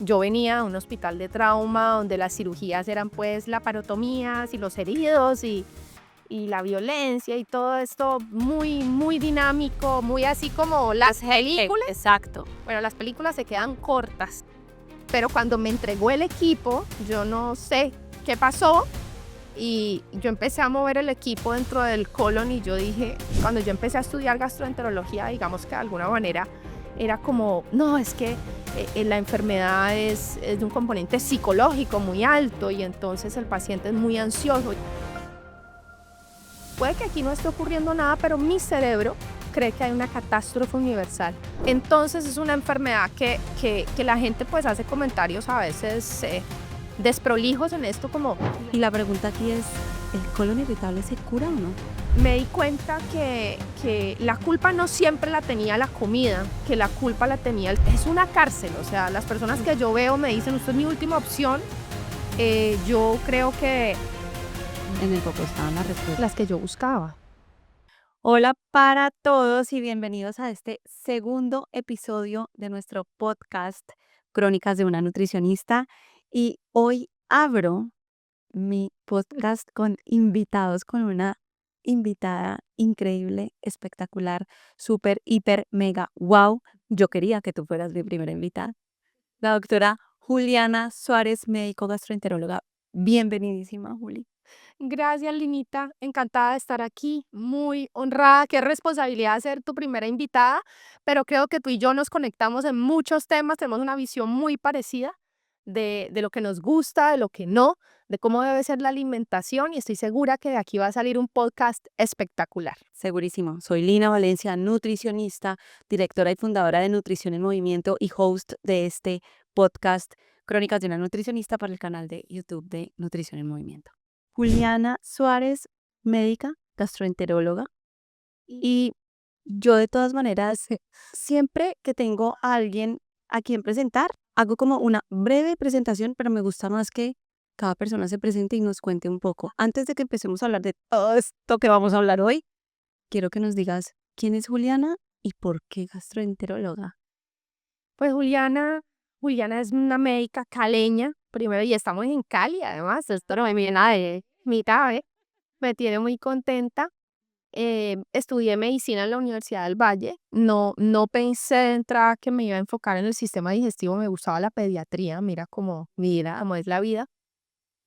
Yo venía de un hospital de trauma donde las cirugías eran pues laparotomías y los heridos y la violencia y todo esto muy, muy dinámico, muy así como las películas. Exacto. Bueno, las películas se quedan cortas, pero cuando me entregó el equipo, yo no sé qué pasó y yo empecé a mover el equipo dentro del colon y yo dije, cuando yo empecé a estudiar gastroenterología, digamos que de alguna manera era como, no, es que la enfermedad es de un componente psicológico muy alto y entonces el paciente es muy ansioso. Puede que aquí no esté ocurriendo nada, pero mi cerebro cree que hay una catástrofe universal. Entonces es una enfermedad que la gente pues hace comentarios a veces desprolijos en esto como... Y la pregunta aquí es, ¿el colon irritable se cura o no? Me di cuenta que la culpa no siempre la tenía la comida, que la culpa la tenía... Es una cárcel, o sea, las personas que yo veo me dicen, usted es mi última opción. Yo creo que En el poco estaban las respuestas. las que yo buscaba. Hola para todos y bienvenidos a este segundo episodio de nuestro podcast Crónicas de una nutricionista. Y hoy abro mi podcast con invitados, con una invitada increíble, espectacular, súper, hiper, mega, wow. Yo quería que tú fueras mi primera invitada. La doctora Juliana Suárez, médico gastroenteróloga. Bienvenidísima, Juli. Gracias, Linita. Encantada de estar aquí. Muy honrada. Qué responsabilidad ser tu primera invitada, pero creo que tú y yo nos conectamos en muchos temas. Tenemos una visión muy parecida de lo que nos gusta, de lo que no, de cómo debe ser la alimentación y estoy segura que de aquí va a salir un podcast espectacular. Segurísimo. Soy Lina Valencia, nutricionista, directora y fundadora de Nutrición en Movimiento y host de este podcast Crónicas de una nutricionista para el canal de YouTube de Nutrición en Movimiento. Juliana Suárez, médica, gastroenteróloga. Y yo de todas maneras, siempre que tengo a alguien a quien presentar, hago como una breve presentación, pero me gusta más que cada persona se presente y nos cuente un poco. Antes de que empecemos a hablar de todo esto que vamos a hablar hoy, quiero que nos digas quién es Juliana y por qué gastroenteróloga. Pues Juliana es una médica caleña, primero, y estamos en Cali, además, esto no me viene de mitad, ¿eh? Me tiene muy contenta. Estudié medicina en la Universidad del Valle. No pensé de entrada que me iba a enfocar en el sistema digestivo, me gustaba la pediatría, mira cómo es la vida.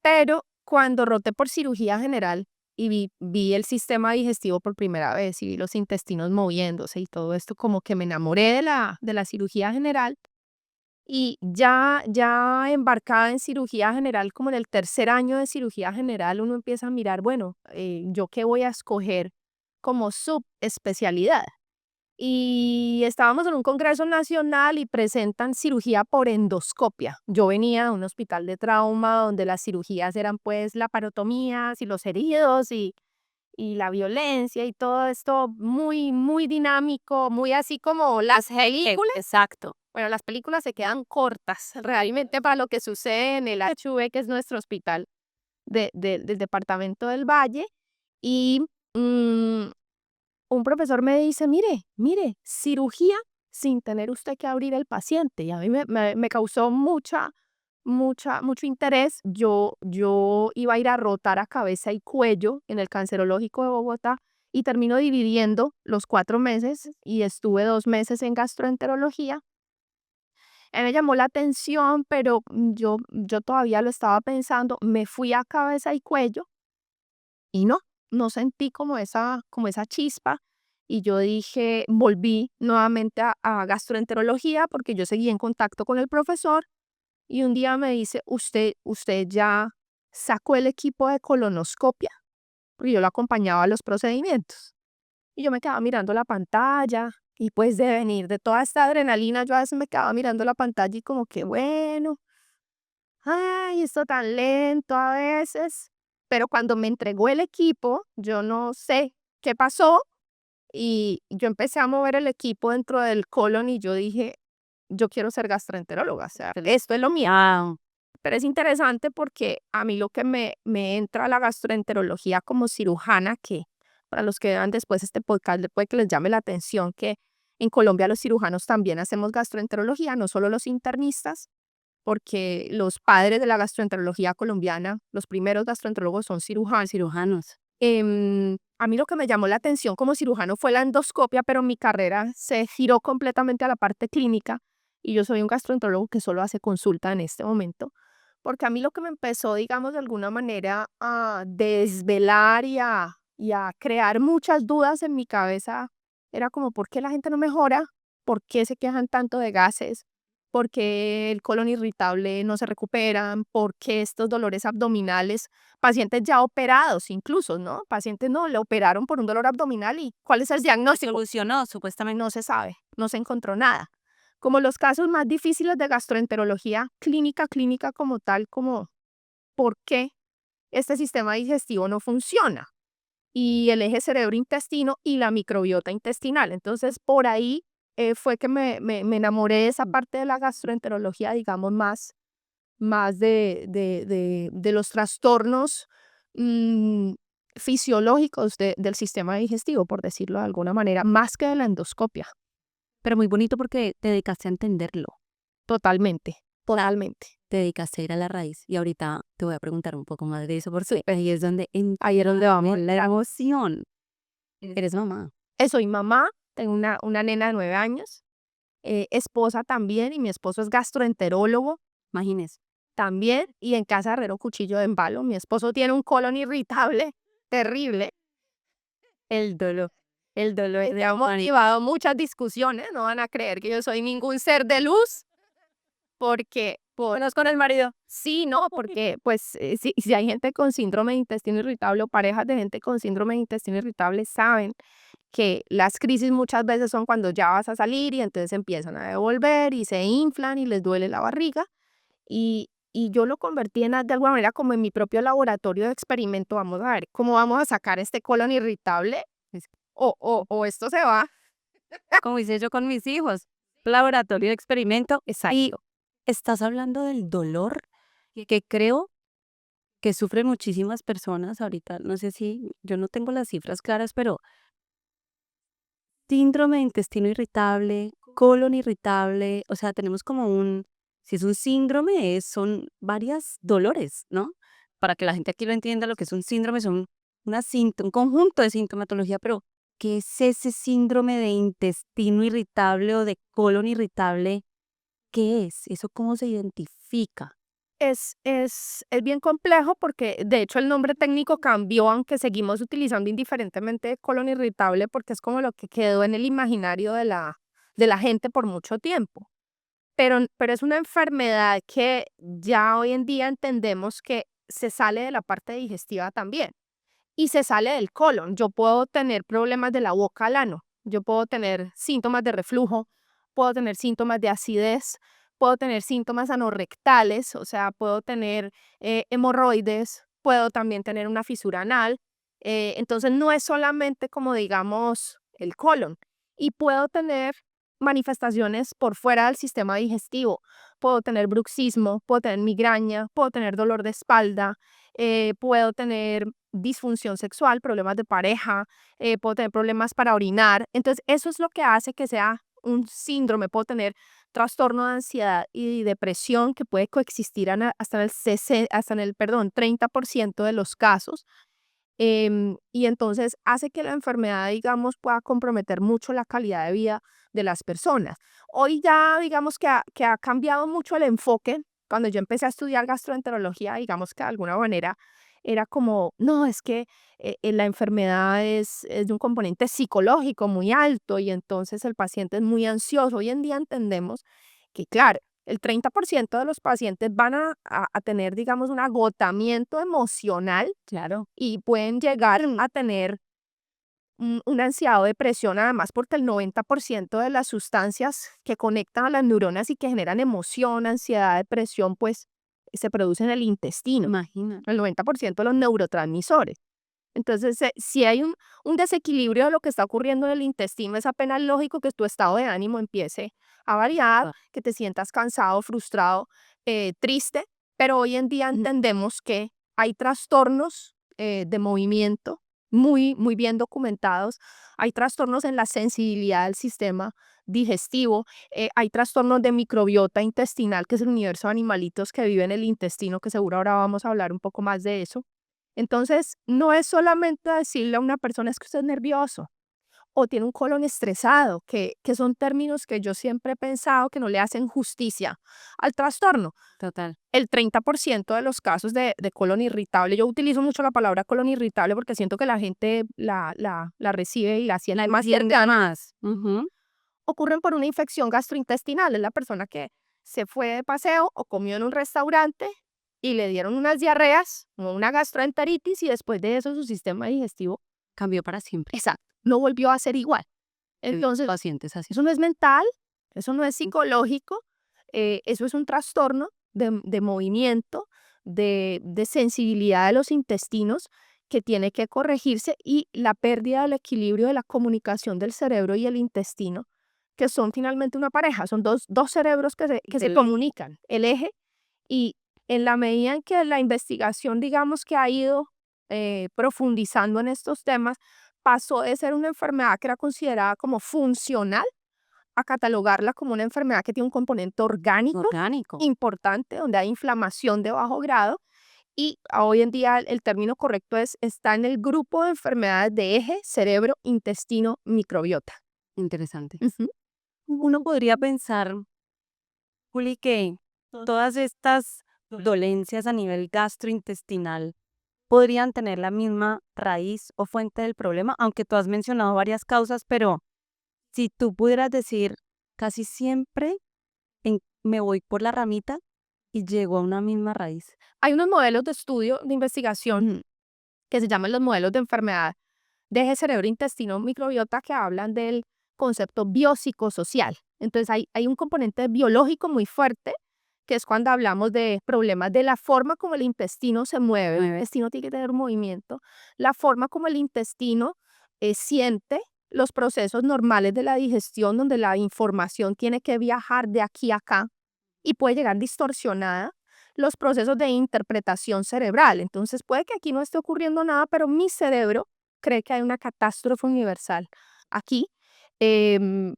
Pero cuando roté por cirugía general y vi el sistema digestivo por primera vez y vi los intestinos moviéndose y todo esto, como que me enamoré de la cirugía general y ya embarcada en cirugía general, como en el tercer año de cirugía general, uno empieza a mirar, bueno, ¿yo qué voy a escoger como subespecialidad? Y estábamos en un congreso nacional y presentan cirugía por endoscopia. Yo venía de un hospital de trauma donde las cirugías eran pues laparotomías y los heridos y la violencia y todo esto muy, muy dinámico, muy así como las películas. Exacto. Bueno, las películas se quedan cortas realmente para lo que sucede en el HV, que es nuestro hospital del departamento del Valle. Y mm, un profesor me dice, mire, cirugía sin tener usted que abrir el paciente. Y a mí me causó mucho interés. Yo iba a ir a rotar a cabeza y cuello en el cancerológico de Bogotá y termino dividiendo los 4 meses y estuve 2 meses en gastroenterología. Me llamó la atención, pero yo todavía lo estaba pensando. Me fui a cabeza y cuello y no sentí como esa chispa. Y yo dije, volví nuevamente a gastroenterología porque yo seguía en contacto con el profesor. Y un día me dice, usted ya sacó el equipo de colonoscopia, porque yo lo acompañaba a los procedimientos. Y yo me quedaba mirando la pantalla y pues de venir de toda esta adrenalina, yo a veces me quedaba mirando la pantalla y como que bueno, ay, esto tan lento a veces. Pero cuando me entregó el equipo, yo no sé qué pasó y yo empecé a mover el equipo dentro del colon y yo dije, yo quiero ser gastroenteróloga, o sea, esto es lo mío. Ah, Pero es interesante porque a mí lo que me entra a la gastroenterología como cirujana, que para los que vean después este podcast, puede que les llame la atención que en Colombia los cirujanos también hacemos gastroenterología, no solo los internistas. porque los padres de la gastroenterología colombiana, los primeros gastroenterólogos son cirujanos. Cirujanos. A mí lo que me llamó la atención como cirujano fue la endoscopia, pero mi carrera se giró completamente a la parte clínica y yo soy un gastroenterólogo que solo hace consulta en este momento, porque a mí lo que me empezó, digamos, de alguna manera a desvelar y a crear muchas dudas en mi cabeza era como, ¿por qué la gente no mejora? ¿Por qué se quejan tanto de gases? ¿Por qué el colon irritable no se recuperan? ¿Por qué estos dolores abdominales? Pacientes ya operados incluso, ¿no? Pacientes no, le operaron por un dolor abdominal y ¿cuál es el diagnóstico? Solucionó, supuestamente. No se sabe, no se encontró nada. Como los casos más difíciles de gastroenterología clínica, clínica como tal, como ¿por qué este sistema digestivo no funciona? Y el eje cerebro-intestino y la microbiota intestinal. Entonces, por ahí fue que me enamoré de esa parte de la gastroenterología, digamos, más de los trastornos mm, fisiológicos del sistema digestivo, por decirlo de alguna manera, más que de la endoscopia. Pero muy bonito porque te dedicaste a entenderlo, Totalmente, totalmente. te dedicaste a ir a la raíz. Y ahorita te voy a preguntar un poco más de eso, porque ahí es donde Ahí es donde vamos. la emoción. Eres mamá. Soy mamá, tengo una nena de 9 años, esposa también, y mi esposo es gastroenterólogo Imagínese. también, y en casa herrero cuchillo de embalo. Mi esposo tiene un colon irritable terrible. El dolor me ha motivado muchas discusiones, no van a creer que yo soy ningún ser de luz, porque Buenos con el marido. sí, no, porque pues si hay gente con síndrome de intestino irritable o parejas de gente con síndrome de intestino irritable saben que las crisis muchas veces son cuando ya vas a salir y entonces empiezan a devolver y se inflan y les duele la barriga. Y yo lo convertí de alguna manera como en mi propio laboratorio de experimento. Vamos a ver cómo vamos a sacar este colon irritable Es o esto se va. como hice yo con mis hijos. Laboratorio de experimento. Y Exacto. estás hablando del dolor que creo que sufren muchísimas personas ahorita. No sé si yo no tengo las cifras claras, pero síndrome de intestino irritable, colon irritable, o sea, tenemos como si es un síndrome, son varios dolores, ¿no? Para que la gente aquí lo entienda, lo que es un síndrome son un conjunto de sintomatología, pero ¿qué es ese síndrome de intestino irritable o de colon irritable? ¿Qué es? ¿Eso cómo se identifica? Es bien complejo porque de hecho el nombre técnico cambió, aunque seguimos utilizando indiferentemente colon irritable porque es como lo que quedó en el imaginario de la gente por mucho tiempo. Pero es una enfermedad que ya hoy en día entendemos que se sale de la parte digestiva también y se sale del colon. Yo puedo tener problemas de la boca al ano, yo puedo tener síntomas de reflujo, puedo tener síntomas de acidez, puedo tener síntomas anorrectales, o sea, puedo tener hemorroides, puedo también tener una fisura anal. Entonces no es solamente como digamos el colon y puedo tener manifestaciones por fuera del sistema digestivo. Puedo tener bruxismo, puedo tener migraña, puedo tener dolor de espalda, puedo tener disfunción sexual, problemas de pareja, puedo tener problemas para orinar. Entonces, eso es lo que hace que sea un síndrome. Puedo tener trastorno de ansiedad y depresión que puede coexistir hasta en el, perdón, 30% de los casos. Y entonces hace que la enfermedad, digamos, pueda comprometer mucho la calidad de vida de las personas. Hoy ya, digamos, que ha cambiado mucho el enfoque. Cuando yo empecé a estudiar gastroenterología, digamos que de alguna manera era como, no, es que la enfermedad es de un componente psicológico muy alto y entonces el paciente es muy ansioso. Hoy en día entendemos que, claro, el 30% de los pacientes van a tener, digamos, un agotamiento emocional Claro. y pueden llegar a tener una ansiedad o depresión, además, porque el 90% de las sustancias que conectan a las neuronas y que generan emoción, ansiedad, depresión, pues se producen en el intestino, Imagina. el 90% de los neurotransmisores. Entonces, si hay un desequilibrio de lo que está ocurriendo en el intestino, es apenas lógico que tu estado de ánimo empiece a variar, Ah, que te sientas cansado, frustrado, triste, pero hoy en día entendemos que hay trastornos de movimiento, muy, muy bien documentados. Hay trastornos en la sensibilidad del sistema digestivo, hay trastornos de microbiota intestinal, que es el universo de animalitos que viven en el intestino, que seguro ahora vamos a hablar un poco más de eso. Entonces, no es solamente decirle a una persona es que usted es nervioso o tiene un colon estresado, que son términos que yo siempre he pensado que no le hacen justicia al trastorno. Total. El 30% de los casos de colon irritable, yo utilizo mucho la palabra colon irritable porque siento que la gente la recibe y la siente más cercana, Más. Ujú. ocurren por una infección gastrointestinal. Es la persona que se fue de paseo o comió en un restaurante y le dieron unas diarreas o una gastroenteritis y después de eso su sistema digestivo, Cambió para siempre. exacto, no volvió a ser igual. Entonces, Pacientes así. eso no es mental, eso no es psicológico, eso es un trastorno de movimiento, de sensibilidad de los intestinos que tiene que corregirse y la pérdida del equilibrio de la comunicación del cerebro y el intestino, que son finalmente una pareja, son dos cerebros que se comunican, el eje, y en la medida en que la investigación, digamos, que ha ido profundizando en estos temas, pasó de ser una enfermedad que era considerada como funcional a catalogarla como una enfermedad que tiene un componente orgánico Orgánico. importante, donde hay inflamación de bajo grado. Y hoy en día el término correcto está en el grupo de enfermedades de eje, cerebro, intestino, microbiota. Interesante. Ujú. Uno podría pensar, Juli, que todas estas dolencias a nivel gastrointestinal podrían tener la misma raíz o fuente del problema, aunque tú has mencionado varias causas, pero si tú pudieras decir, casi siempre me voy por la ramita y llego a una misma raíz. Hay unos modelos de estudio, de investigación, que se llaman los modelos de enfermedad de eje cerebro, intestino, microbiota, que hablan del concepto biopsicosocial. Entonces hay un componente biológico muy fuerte, que es cuando hablamos de problemas de la forma como el intestino se mueve. El intestino tiene que tener un movimiento. La forma como el intestino siente los procesos normales de la digestión, donde la información tiene que viajar de aquí a acá y puede llegar distorsionada. Los procesos de interpretación cerebral. Entonces puede que aquí no esté ocurriendo nada, pero mi cerebro cree que hay una catástrofe universal aquí. Em,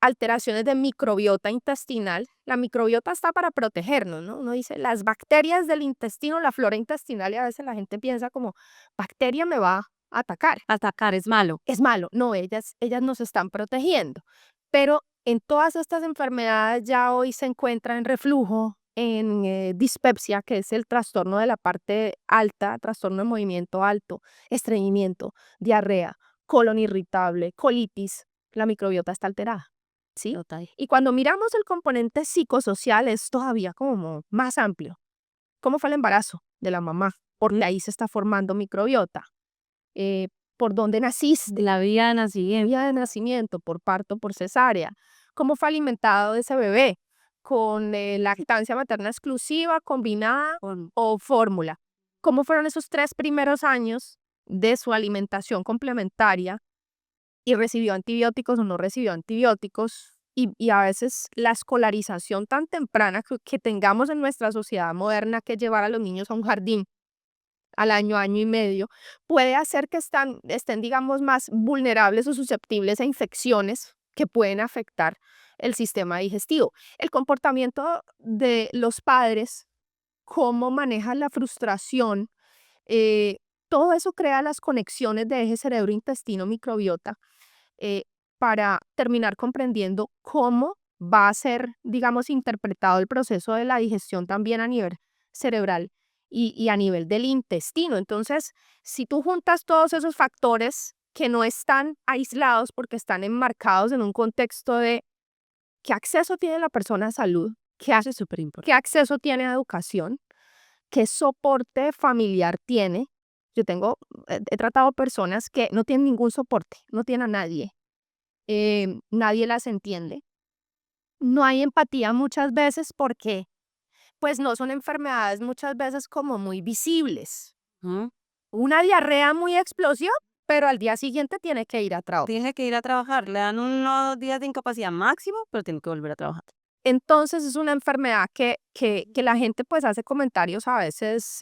Alteraciones de microbiota intestinal. La microbiota está para protegernos, ¿no? Uno dice, las bacterias del intestino, la flora intestinal, y a veces la gente piensa como, bacteria me va a atacar. Atacar es malo. Es malo. No, ellas nos están protegiendo. Pero en todas estas enfermedades ya hoy se encuentra en reflujo, en dispepsia, que es el trastorno de la parte alta, trastorno de movimiento alto, estreñimiento, diarrea, colon irritable, colitis, la microbiota está alterada, ¿sí? Total. Y cuando miramos el componente psicosocial es todavía como más amplio. ¿Cómo fue el embarazo de la mamá? Porque ahí se está formando microbiota. Eh, ¿Por dónde naciste? La vía de nacimiento. Vía de nacimiento, por parto, por cesárea. ¿Cómo fue alimentado ese bebé? ¿Con lactancia materna exclusiva, combinada Con o fórmula? ¿Cómo fueron esos 3 primeros años de su alimentación complementaria? ¿Y recibió antibióticos o no recibió antibióticos? Y a veces la escolarización tan temprana que tengamos en nuestra sociedad moderna, que llevar a los niños a un jardín al año, año y medio, puede hacer que estén, digamos, más vulnerables o susceptibles a infecciones que pueden afectar el sistema digestivo. El comportamiento de los padres, cómo manejan la frustración, eh, todo eso crea las conexiones de eje cerebro-intestino-microbiota, eh, para terminar comprendiendo cómo va a ser, digamos, interpretado el proceso de la digestión también a nivel cerebral y a nivel del intestino. Entonces, si tú juntas todos esos factores que no están aislados porque están enmarcados en un contexto de qué acceso tiene la persona a salud, eso es súper qué importante. acceso tiene a educación, qué soporte familiar tiene. He tratado personas que no tienen ningún soporte, no tienen a nadie, nadie las entiende. No hay empatía muchas veces porque pues no son enfermedades muchas veces como muy visibles. Ujú. Una diarrea muy explosiva, pero al día siguiente tiene que ir a trabajar. Tiene que ir a trabajar. Le dan unos días de incapacidad máximo, pero tiene que volver a trabajar. Entonces es una enfermedad que la gente pues hace comentarios a veces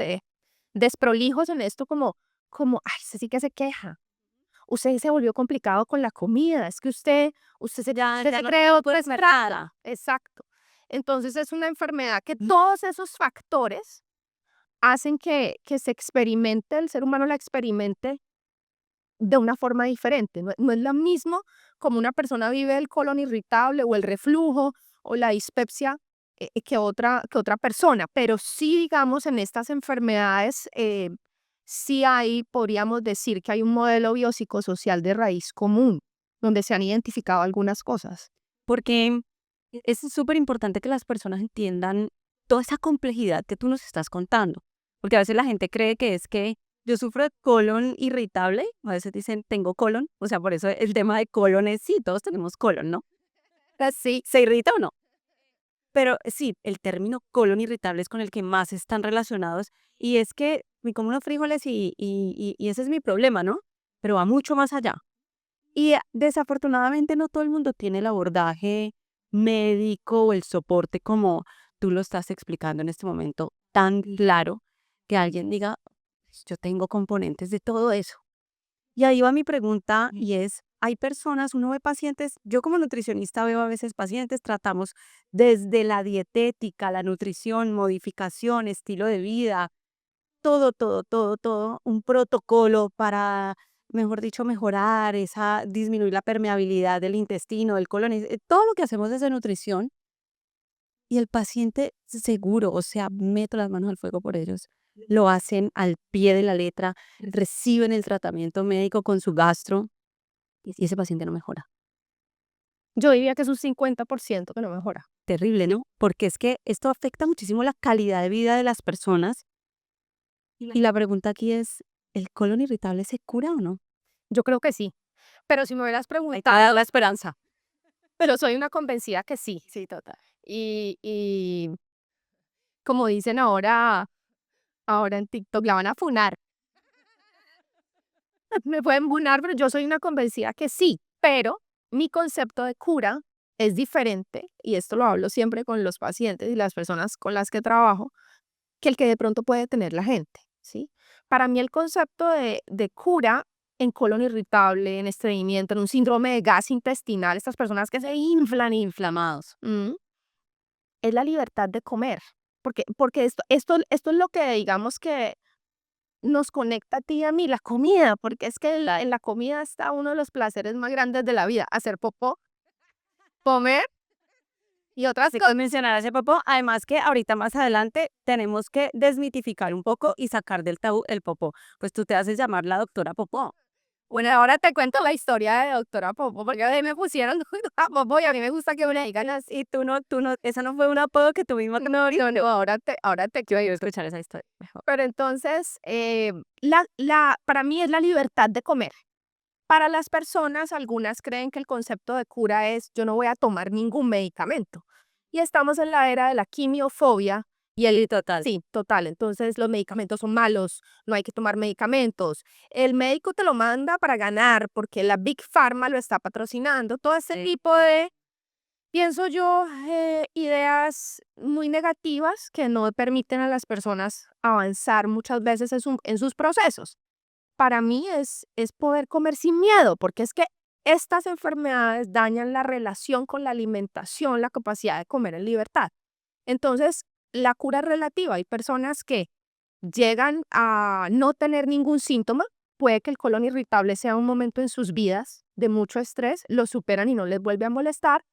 desprolijos en esto como, como, ay, usted sí que se queja. Usted se volvió complicado con la comida, es que usted se Ya usted se no cree otro puedes comer estrato. nada. Exacto. Entonces, es una enfermedad que todos esos factores hacen que se experimente, el ser humano la experimente de una forma diferente. No es lo mismo como una persona vive el colon irritable o el reflujo o la dispepsia que otra persona. Pero sí, digamos, en estas enfermedades, sí hay, podríamos decir que hay un modelo biopsicosocial de raíz común, donde se han identificado algunas cosas. Porque es súper importante que las personas entiendan toda esa complejidad que tú nos estás contando. Porque a veces la gente cree que es que yo sufro de colon irritable, a veces dicen tengo colon, o sea, por eso el tema de colon es sí, todos tenemos colon, ¿no? Sí, ¿Se irrita o no? Pero sí, el término colon irritable es con el que más están relacionados y es que me como unos frijoles y ese es mi problema, ¿no? Pero va mucho más allá. Y desafortunadamente no todo el mundo tiene el abordaje médico o el soporte como tú lo estás explicando en este momento, tan claro que alguien diga, yo tengo componentes de todo eso. Y ahí va mi pregunta y es, hay personas, uno ve pacientes, yo como nutricionista veo a veces pacientes, tratamos desde la dietética, la nutrición, modificación, estilo de vida, todo, todo, todo, todo, un protocolo para, mejor dicho, mejorar esa, disminuir la permeabilidad del intestino, del colon, todo lo que hacemos desde nutrición y el paciente seguro, o sea, meto las manos al fuego por ellos, lo hacen al pie de la letra, reciben el tratamiento médico con su gastro y ese paciente no mejora. yo diría que es un 50% que no mejora. Terrible, ¿no? Porque es que esto afecta muchísimo la calidad de vida de las personas y la pregunta aquí es, ¿el colon irritable se cura o no? Yo creo que sí. Pero si me hubieras Hay que preguntado, dar la esperanza. pero soy una convencida que sí. Sí, total. Y como dicen ahora en TikTok, la van a funar. Me pueden funar, pero yo soy una convencida que sí. Pero mi concepto de cura es diferente, y esto lo hablo siempre con los pacientes y las personas con las que trabajo, que el que de pronto puede tener la gente, ¿sí? Para mí el concepto de cura en colon irritable, en estreñimiento, en un síndrome de gas intestinal, estas personas que se inflan, Inflamados. es la libertad de comer. Porque esto es lo que digamos que nos conecta a ti y a mí, la comida, porque es que en la comida está uno de los placeres más grandes de la vida, hacer popó, comer y otras Sí, cosas. con mencionar ese popó, además que ahorita más adelante tenemos que desmitificar un poco y sacar del tabú el popó. Pues tú te haces llamar la doctora popó. Bueno, ahora te cuento la historia de doctora Popo, porque a mí me pusieron doctora Popo y a mí me gusta que me digan así. Y tú no, esa no fue un apodo que tú misma te No, no, no, ahora te Yo quiero cuento. escuchar esa historia mejor. Pero entonces, para mí es la libertad de comer. Para las personas, algunas creen que el concepto de cura es yo no voy a tomar ningún medicamento. Y estamos en la era de la quimiofobia y Sí, total. sí, total. Entonces los medicamentos son malos, no hay que tomar medicamentos. El médico te lo manda para ganar porque la Big Pharma lo está patrocinando. Todo ese Sí. tipo de, pienso yo, ideas muy negativas que no permiten a las personas avanzar muchas veces en sus procesos. Para mí es poder comer sin miedo, porque es que estas enfermedades dañan la relación con la alimentación, la capacidad de comer en libertad. Entonces, la cura es relativa. Hay personas que llegan a no tener ningún síntoma. Puede que el colon irritable sea un momento en sus vidas de mucho estrés, lo superan y no les vuelve a molestar.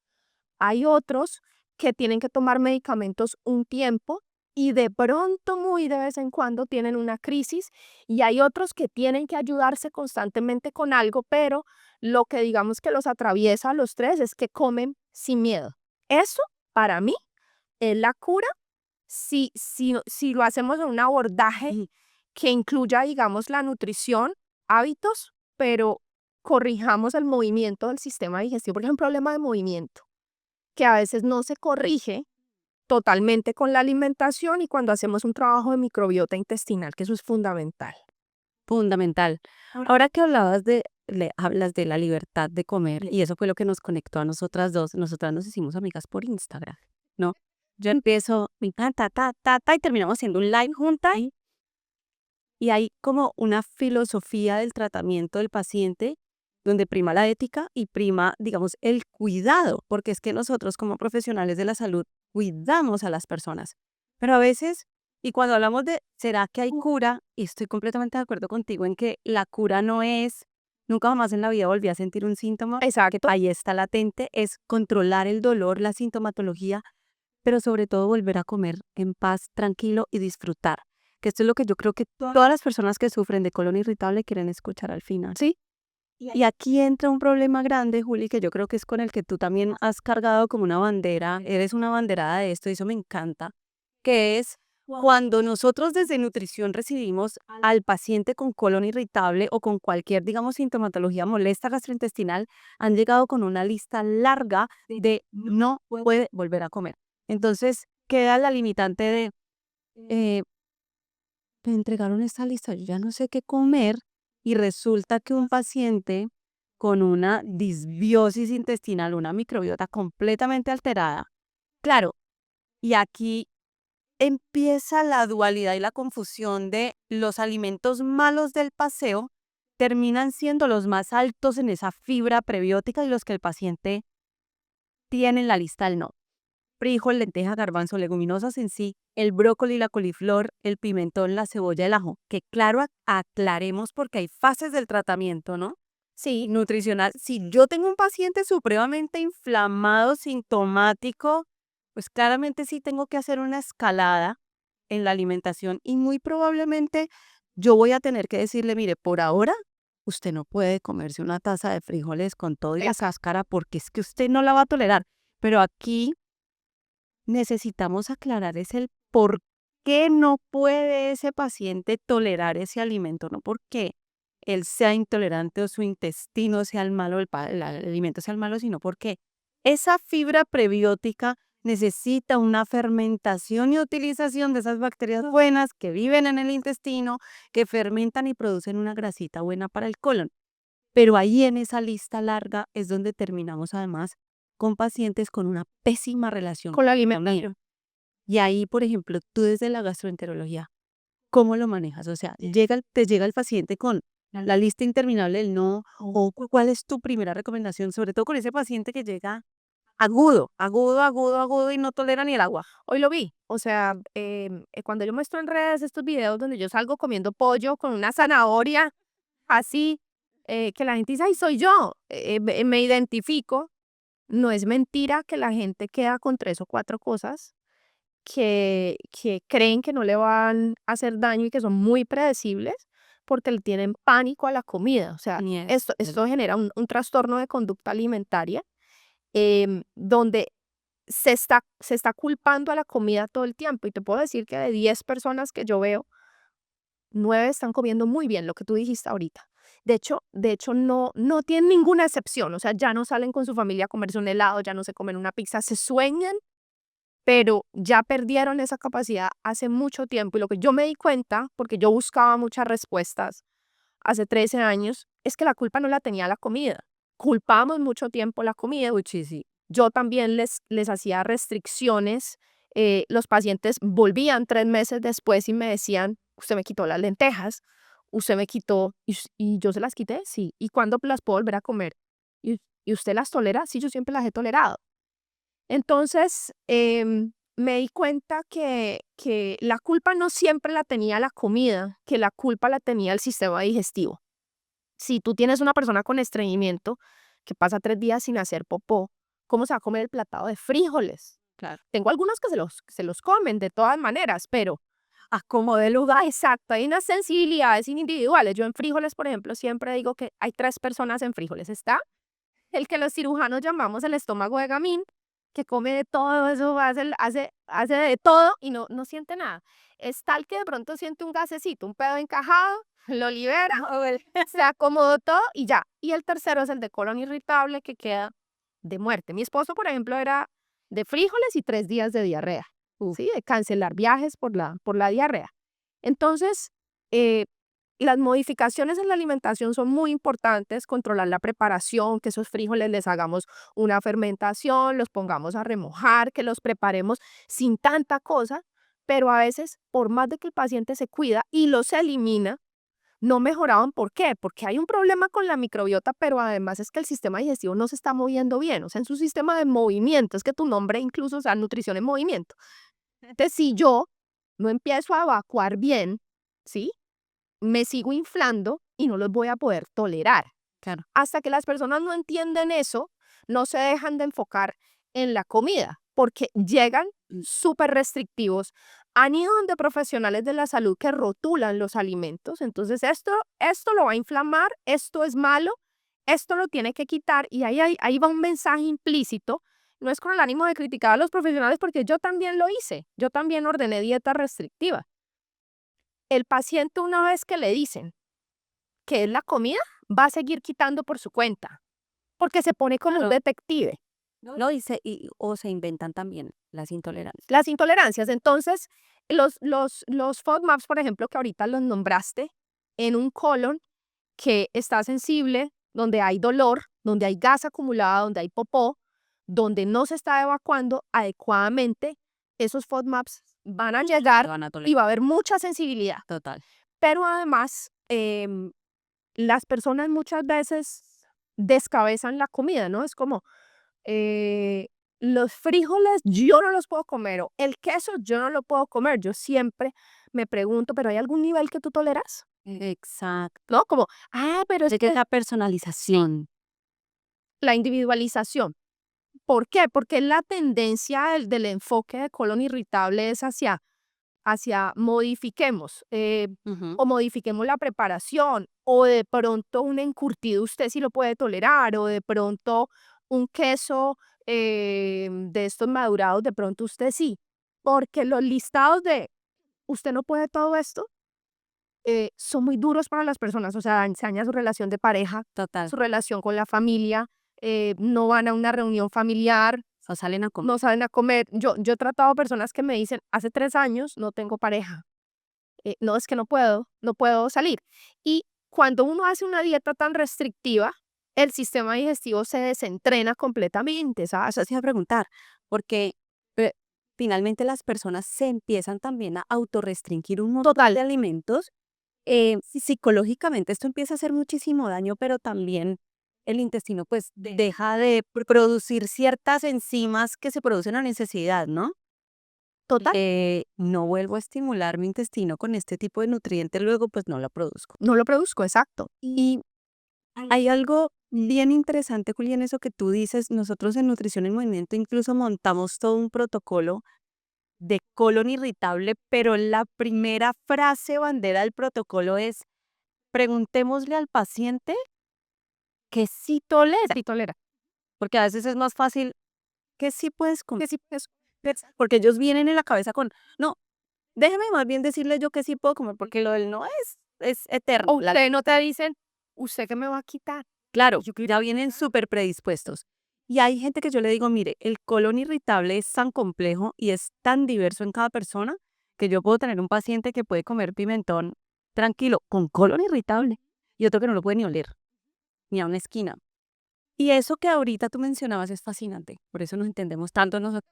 Hay otros que tienen que tomar medicamentos un tiempo y de pronto, muy de vez en cuando, tienen una crisis, y hay otros que tienen que ayudarse constantemente con algo, pero lo que digamos que los atraviesa a los tres es que comen sin miedo. Eso, para mí, es la cura si lo hacemos en un abordaje que incluya, digamos, la nutrición, hábitos, pero corrijamos el movimiento del sistema digestivo, porque es un problema de movimiento que a veces no se corrige totalmente con la alimentación y cuando hacemos un trabajo de microbiota intestinal, que eso es fundamental. Fundamental. Ahora que hablas de la libertad de comer, y eso fue lo que nos conectó a nosotras dos, nosotras nos hicimos amigas por Instagram, ¿no? Yo empiezo, me encanta, ta, ta, ta, y terminamos haciendo un live juntas. Y hay como una filosofía del tratamiento del paciente donde prima la ética y prima, digamos, el cuidado, porque es que nosotros como profesionales de la salud cuidamos a las personas. Pero a veces, y cuando hablamos de, ¿será que hay cura? Y estoy completamente de acuerdo contigo en que la cura no es, nunca jamás en la vida volví a sentir un síntoma, que Exacto. ahí está latente, es controlar el dolor, la sintomatología, pero sobre todo volver a comer en paz, tranquilo y disfrutar. Que esto es lo que yo creo que todas las personas que sufren de colon irritable quieren escuchar al final. Sí, Y aquí entra un problema grande, Juli, que yo creo que es con el que tú también has cargado como una bandera, eres una banderada de esto y eso me encanta, que es cuando nosotros desde nutrición recibimos al paciente con colon irritable o con cualquier, digamos, sintomatología molesta gastrointestinal, han llegado con una lista larga de no puede volver a comer. Entonces queda la limitante de, eh, me entregaron esta lista, yo ya no sé qué comer y resulta que un paciente con una disbiosis intestinal, una microbiota completamente alterada, claro, y aquí empieza la dualidad y la confusión de los alimentos malos del paseo terminan siendo los más altos en esa fibra prebiótica y los que el paciente tiene en la lista del no. Frijol, lenteja, garbanzo, leguminosas en sí, el brócoli, la coliflor, el pimentón, la cebolla, el ajo. Que claro, aclaremos porque hay fases del tratamiento, ¿no? sí, Nutricional. Si yo tengo un paciente supremamente inflamado, sintomático, pues claramente sí tengo que hacer una escalada en la alimentación y muy probablemente yo voy a tener que decirle, mire, por ahora usted no puede comerse una taza de frijoles con todo y la cáscara porque es que usted no la va a tolerar. Pero aquí necesitamos aclarar es el por qué no puede ese paciente tolerar ese alimento, no porque él sea intolerante o su intestino sea el malo, el alimento sea el malo, sino porque esa fibra prebiótica necesita una fermentación y utilización de esas bacterias buenas que viven en el intestino, que fermentan y producen una grasita buena para el colon. Pero ahí en esa lista larga es donde terminamos además con pacientes con una pésima relación con la con la alimentación. y ahí, por ejemplo, tú desde la gastroenterología, ¿cómo lo manejas? O sea, te llega el paciente con la lista interminable del no, o cuál es tu primera recomendación, sobre todo con ese paciente que llega agudo, agudo, agudo, agudo y no tolera ni el agua. Hoy lo vi, o sea, cuando yo muestro en redes estos videos donde yo salgo comiendo pollo con una zanahoria, así, que la gente dice, ay, soy yo, me identifico. No es mentira que la gente queda con 3 o 4 cosas que creen que no le van a hacer daño y que son muy predecibles, porque le tienen pánico a la comida. O sea, Miedo. esto genera un trastorno de conducta alimentaria, donde se está culpando a la comida todo el tiempo. Y te puedo decir que de 10 personas que yo veo, 9 están comiendo muy bien, lo que tú dijiste ahorita. De hecho, no tienen ninguna excepción. O sea, ya no salen con su familia a comerse un helado, ya no se comen una pizza, se sueñan, pero ya perdieron esa capacidad hace mucho tiempo. Y lo que yo me di cuenta, porque yo buscaba muchas respuestas hace 13 años, es que la culpa no la tenía la comida. Culpamos mucho tiempo la comida. Muchísimo. Yo también les hacía restricciones. Los pacientes volvían 3 meses después y me decían, usted me quitó las lentejas, usted me quitó, y yo se las quité, sí. ¿Y cuándo las puedo volver a comer? ¿Y usted las tolera? Sí, yo siempre las he tolerado. Entonces, me di cuenta que la culpa no siempre la tenía la comida, que la culpa la tenía el sistema digestivo. Si tú tienes una persona con estreñimiento que pasa 3 días sin hacer popó, ¿cómo se va a comer el platado de frijoles? Claro. Tengo algunos que se los comen de todas maneras, pero A como de lugar. exacto, hay unas sensibilidades individuales. Yo en frijoles, por ejemplo, siempre digo que hay 3 personas en frijoles. Está el que los cirujanos llamamos el estómago de gamín, que come de todo eso, hace de todo y no siente nada. Es tal que de pronto siente un gasecito, un pedo encajado, lo libera, se acomodó todo y ya. Y el tercero es el de colon irritable que queda de muerte. Mi esposo, por ejemplo, era de frijoles y 3 días de diarrea, Uf. ¿sí? De cancelar viajes por la diarrea. Entonces, eh, las modificaciones en la alimentación son muy importantes, controlar la preparación, que esos frijoles les hagamos una fermentación, los pongamos a remojar, que los preparemos sin tanta cosa, pero a veces, por más de que el paciente se cuida y los elimina, no mejoraban. ¿Por qué? Porque hay un problema con la microbiota, pero además es que el sistema digestivo no se está moviendo bien, o sea, en su sistema de movimiento, es que tu nombre incluso, o sea, nutrición en movimiento. Entonces, si yo no empiezo a evacuar bien, ¿sí? Me sigo inflando y no los voy a poder tolerar. Claro. Hasta que las personas no entienden eso, no se dejan de enfocar en la comida, porque llegan súper restrictivos. Han ido donde profesionales de la salud que rotulan los alimentos. Entonces, esto lo va a inflamar, esto es malo, esto lo tiene que quitar. Y ahí va un mensaje implícito. No es con el ánimo de criticar a los profesionales, porque yo también lo hice. Yo también ordené dieta restrictiva. El paciente, una vez que le dicen que es la comida, va a seguir quitando por su cuenta, porque se pone como un Claro. detective. No, o se inventan también las intolerancias. Las intolerancias. Entonces, los FODMAPs, por ejemplo, que ahorita los nombraste, en un colon que está sensible, donde hay dolor, donde hay gas acumulado, donde hay popó, donde no se está evacuando adecuadamente, esos FODMAPs van a llegar Lo van a y tolerar. va a haber mucha sensibilidad. Total. Pero además, las personas muchas veces descabezan la comida, ¿no? Es como, eh, los frijoles yo no los puedo comer, o el queso yo no lo puedo comer. Yo siempre me pregunto, ¿pero hay algún nivel que tú toleras? Exacto. ¿No? Como, pero es Es que que la personalización. la individualización. ¿Por qué? Porque la tendencia del enfoque de colon irritable es hacia modifiquemos, Ujú. o modifiquemos la preparación, o de pronto un encurtido usted sí lo puede tolerar, o de pronto un queso de estos madurados, de pronto usted sí. Porque los listados de usted no puede todo esto son muy duros para las personas, o sea, se daña su relación de pareja, Total. su relación con la familia, no van a una reunión familiar, O salen a comer. no salen a comer. Yo he tratado personas que me dicen, hace 3 años no tengo pareja, no, es que no puedo salir. Y cuando uno hace una dieta tan restrictiva, el sistema digestivo se desentrena completamente, ¿sabes? Eso te iba a preguntar, porque eh, finalmente las personas se empiezan también a autorrestringir un montón Total, de alimentos. Psicológicamente esto empieza a hacer muchísimo daño, pero también el intestino pues deja de producir ciertas enzimas que se producen a necesidad, ¿no? total, No vuelvo a estimular mi intestino con este tipo de nutriente, luego pues no lo produzco. no lo produzco, exacto. Y hay algo bien interesante, Julián, eso que tú dices. Nosotros en Nutrición en Movimiento incluso montamos todo un protocolo de colon irritable, pero la primera frase bandera del protocolo es: preguntémosle al paciente que sí tolera, Sí tolera. porque a veces es más fácil que sí puedes comer, Que sí, pues, porque ellos vienen en la cabeza con, no, déjeme más bien decirle yo que sí puedo comer, porque lo del no es eterno. o usted no te dicen, ¿usted qué me va a quitar? Claro, Yo creo ya vienen súper predispuestos. Y hay gente que yo le digo, mire, el colon irritable es tan complejo y es tan diverso en cada persona que yo puedo tener un paciente que puede comer pimentón tranquilo con colon irritable y otro que no lo puede ni oler, ni a una esquina. Y eso que ahorita tú mencionabas es fascinante, por eso nos entendemos tanto nosotros,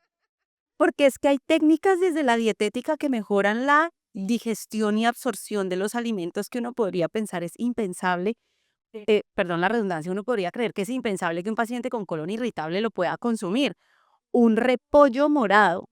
porque es que hay técnicas desde la dietética que mejoran la digestión y absorción de los alimentos que uno podría pensar es impensable. Perdón la redundancia, uno podría creer que es impensable que un paciente con colon irritable lo pueda consumir. Un repollo morado.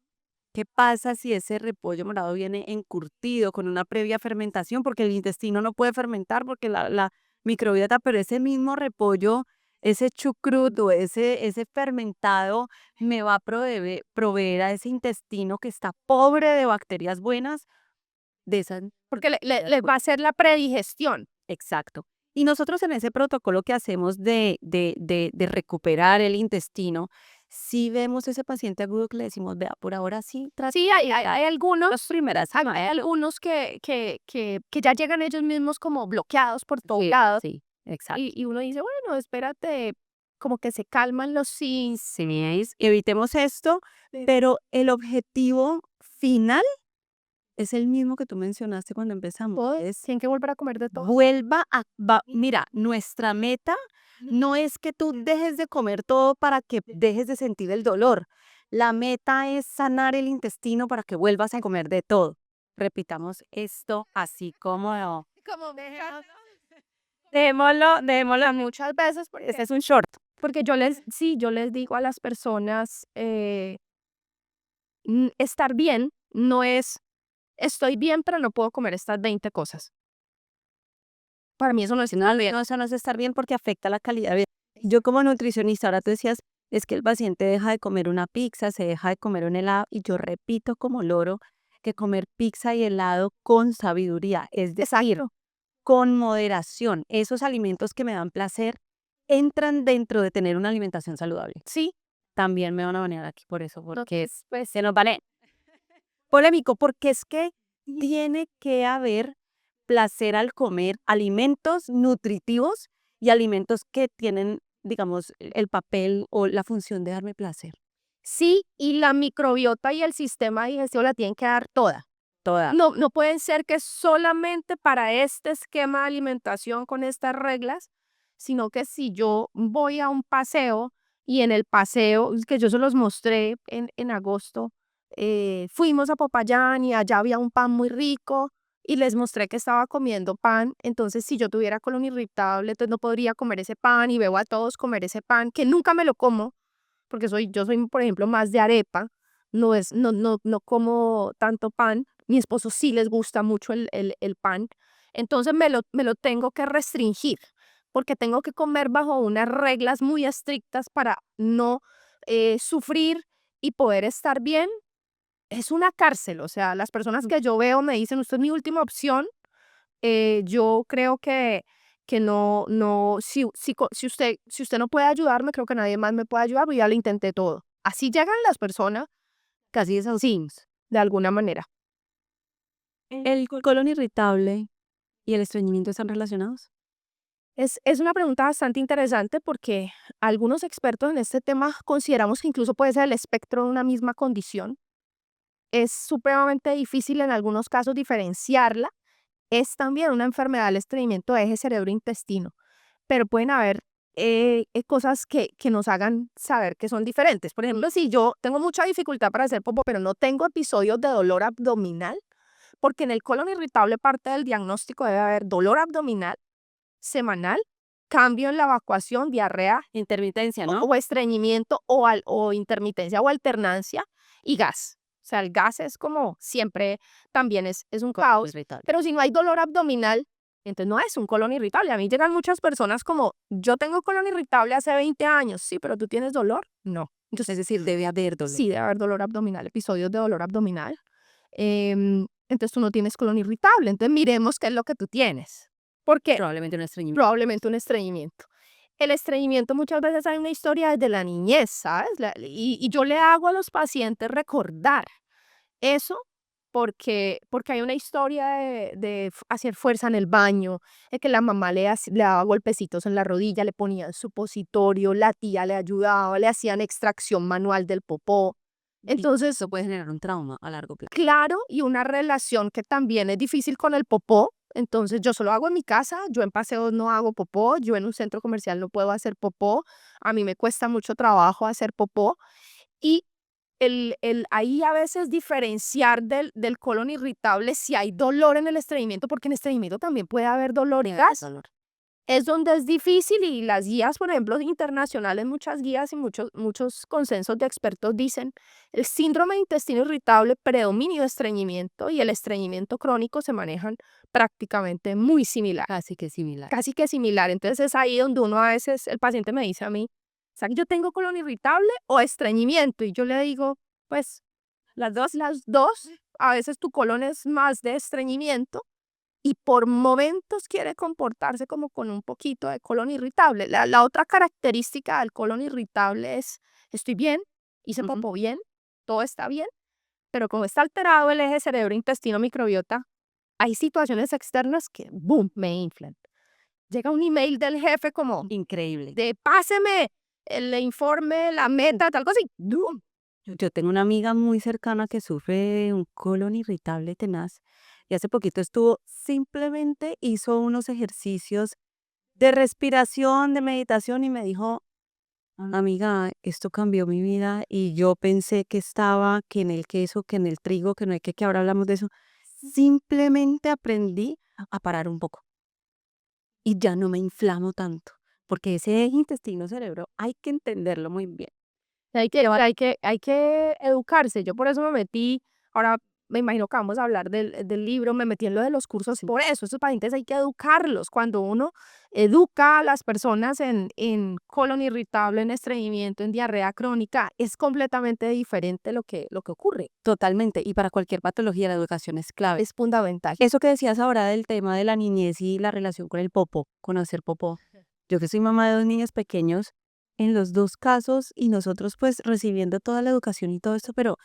¿Qué pasa si ese repollo morado viene encurtido con una previa fermentación? Porque el intestino no puede fermentar porque la microbiota, pero ese mismo repollo, ese chucrut o ese fermentado me va a proveer a ese intestino que está pobre de bacterias buenas, de esas. porque les va a hacer la predigestión. Exacto. Y nosotros en ese protocolo que hacemos de recuperar el intestino, si vemos ese paciente agudo que le decimos, vea, por ahora sí, trata Sí, hay algunos, las primeras hay semanas. algunos que ya llegan ellos mismos como bloqueados por todos Sí, lados, sí, exacto. y uno dice, bueno, espérate, como que se calman los sims. Si veis, evitemos esto, pero el objetivo final es el mismo que tú mencionaste cuando empezamos. Es Tienen que volver a comer de todo. mira, nuestra meta no es que tú dejes de comer todo para que dejes de sentir el dolor. La meta es sanar el intestino para que vuelvas a comer de todo. Repitamos esto así como... Como démoslo muchas veces porque Este es un short. yo les digo a las personas, estar bien no es estoy bien, pero no puedo comer estas 20 cosas. Para mí eso no es No, no, eso no es estar bien porque afecta la calidad de vida. Yo como nutricionista, ahora tú decías, es que el paciente deja de comer una pizza, se deja de comer un helado, y yo repito como loro que comer pizza y helado con sabiduría, es decir, exacto. con moderación. Esos alimentos que me dan placer entran dentro de tener una alimentación saludable. Sí, También me van a banear aquí por eso, porque entonces, pues se nos banea. Polémico, porque es que tiene que haber placer al comer alimentos nutritivos y alimentos que tienen, digamos, el papel o la función de darme placer. sí, y la microbiota y el sistema digestivo la tienen que dar toda. Toda. No pueden ser que solamente para este esquema de alimentación con estas reglas, sino que si yo voy a un paseo y en el paseo, que yo se los mostré en agosto, fuimos a Popayán y allá había un pan muy rico y les mostré que estaba comiendo pan, entonces si yo tuviera colon irritable, entonces no podría comer ese pan y veo a todos comer ese pan, que nunca me lo como, porque yo soy, por ejemplo, más de arepa, no como tanto pan. Mi esposo sí les gusta mucho el pan, entonces me lo tengo que restringir, porque tengo que comer bajo unas reglas muy estrictas para no sufrir y poder estar bien. Es una cárcel, o sea, las personas que yo veo me dicen, usted es mi última opción. Yo creo que no, si usted no puede ayudarme, creo que nadie más me puede ayudar, porque ya lo intenté todo. Así llegan las personas, Casi es sí, de alguna manera. ¿El colon irritable y el estreñimiento están relacionados? Es una pregunta bastante interesante porque algunos expertos en este tema consideramos que incluso puede ser el espectro de una misma condición. Es supremamente difícil en algunos casos diferenciarla. Es también una enfermedad del estreñimiento de eje cerebro-intestino, pero pueden haber cosas que nos hagan saber que son diferentes. Por ejemplo, si yo tengo mucha dificultad para hacer popó, pero no tengo episodios de dolor abdominal, porque en el colon irritable parte del diagnóstico debe haber dolor abdominal semanal, cambio en la evacuación, diarrea Intermitencia, ¿no? o estreñimiento o intermitencia o alternancia y gas. O sea, el gas es como siempre también es un caos, Irritable. pero si no hay dolor abdominal, entonces no es un colon irritable. A mí llegan muchas personas como, yo tengo colon irritable hace 20 años, sí, pero tú tienes dolor. No. Es Entonces, decir, debe haber dolor. sí, debe haber dolor abdominal, episodios de dolor abdominal. Entonces tú no tienes colon irritable. Entonces miremos qué es lo que tú tienes. Porque Probablemente un estreñimiento. probablemente un estreñimiento. El estreñimiento muchas veces hay una historia desde la niñez, ¿sabes? Y yo le hago a los pacientes recordar eso porque hay una historia de hacer fuerza en el baño, de que la mamá le daba golpecitos en la rodilla, le ponían supositorio, la tía le ayudaba, le hacían extracción manual del popó. Entonces, Eso puede generar un trauma a largo plazo. claro, y una relación que también es difícil con el popó. Entonces, yo solo hago en mi casa, yo en paseos no hago popó, yo en un centro comercial no puedo hacer popó, a mí me cuesta mucho trabajo hacer popó. Y ahí a veces diferenciar del colon irritable si hay dolor en el estreñimiento, porque en estreñimiento también puede haber dolor y gas. Dolor. Es donde es difícil y las guías, por ejemplo, internacionales, muchas guías y muchos consensos de expertos dicen, el síndrome de intestino irritable, predominio de estreñimiento y el estreñimiento crónico se manejan prácticamente muy similar, Casi que similar. casi que similar. Entonces es ahí donde uno a veces, el paciente me dice a mí, o sea, yo tengo colon irritable o estreñimiento y yo le digo, pues las dos, a veces tu colon es más de estreñimiento y por momentos quiere comportarse como con un poquito de colon irritable. La otra característica del colon irritable es, estoy bien, hice Ujú. popó bien, todo está bien, pero como está alterado el eje cerebro-intestino-microbiota, hay situaciones externas que, boom, me inflan. Llega un email del jefe como Increíble. de páseme el informe, la meta, tal cosa y ¡boom! Yo tengo una amiga muy cercana que sufre de un colon irritable tenaz y hace poquito simplemente hizo unos ejercicios de respiración, de meditación y me dijo, Amiga, esto cambió mi vida y yo pensé que estaba, que en el queso, que en el trigo, que no hay que ahora hablamos de eso. Simplemente aprendí a parar un poco y ya no me inflamo tanto, porque ese eje intestino-cerebro hay que entenderlo muy bien. Hay que educarse. Yo por eso me metí, ahora me imagino que vamos a hablar del libro, me metí en lo de los cursos por eso. Estos pacientes hay que educarlos. Cuando uno educa a las personas en colon irritable, en estreñimiento, en diarrea crónica, es completamente diferente lo que ocurre. Totalmente, y para cualquier patología la educación es clave. Es fundamental. Eso que decías ahora del tema de la niñez y la relación con el popó, con hacer popó. Yo que soy mamá de 2 niños pequeños, en los 2 casos y nosotros pues recibiendo toda la educación y todo esto, pero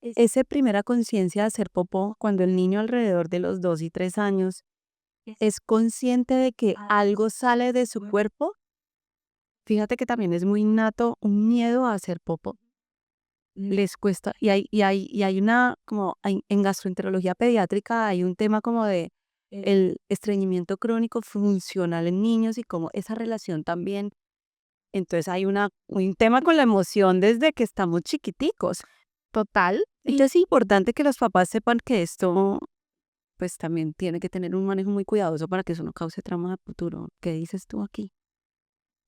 esa primera conciencia de hacer popó cuando el niño alrededor de los 2 y 3 años es consciente de que algo sale de su cuerpo, fíjate que también es muy innato un miedo a hacer popó. Les cuesta, y hay una, como en gastroenterología pediátrica hay un tema como de el estreñimiento crónico funcional en niños y como esa relación también. Entonces hay un tema con la emoción desde que estamos chiquiticos. Total. Entonces es importante que los papás sepan que esto pues también tiene que tener un manejo muy cuidadoso para que eso no cause trauma de futuro. ¿Qué dices tú aquí?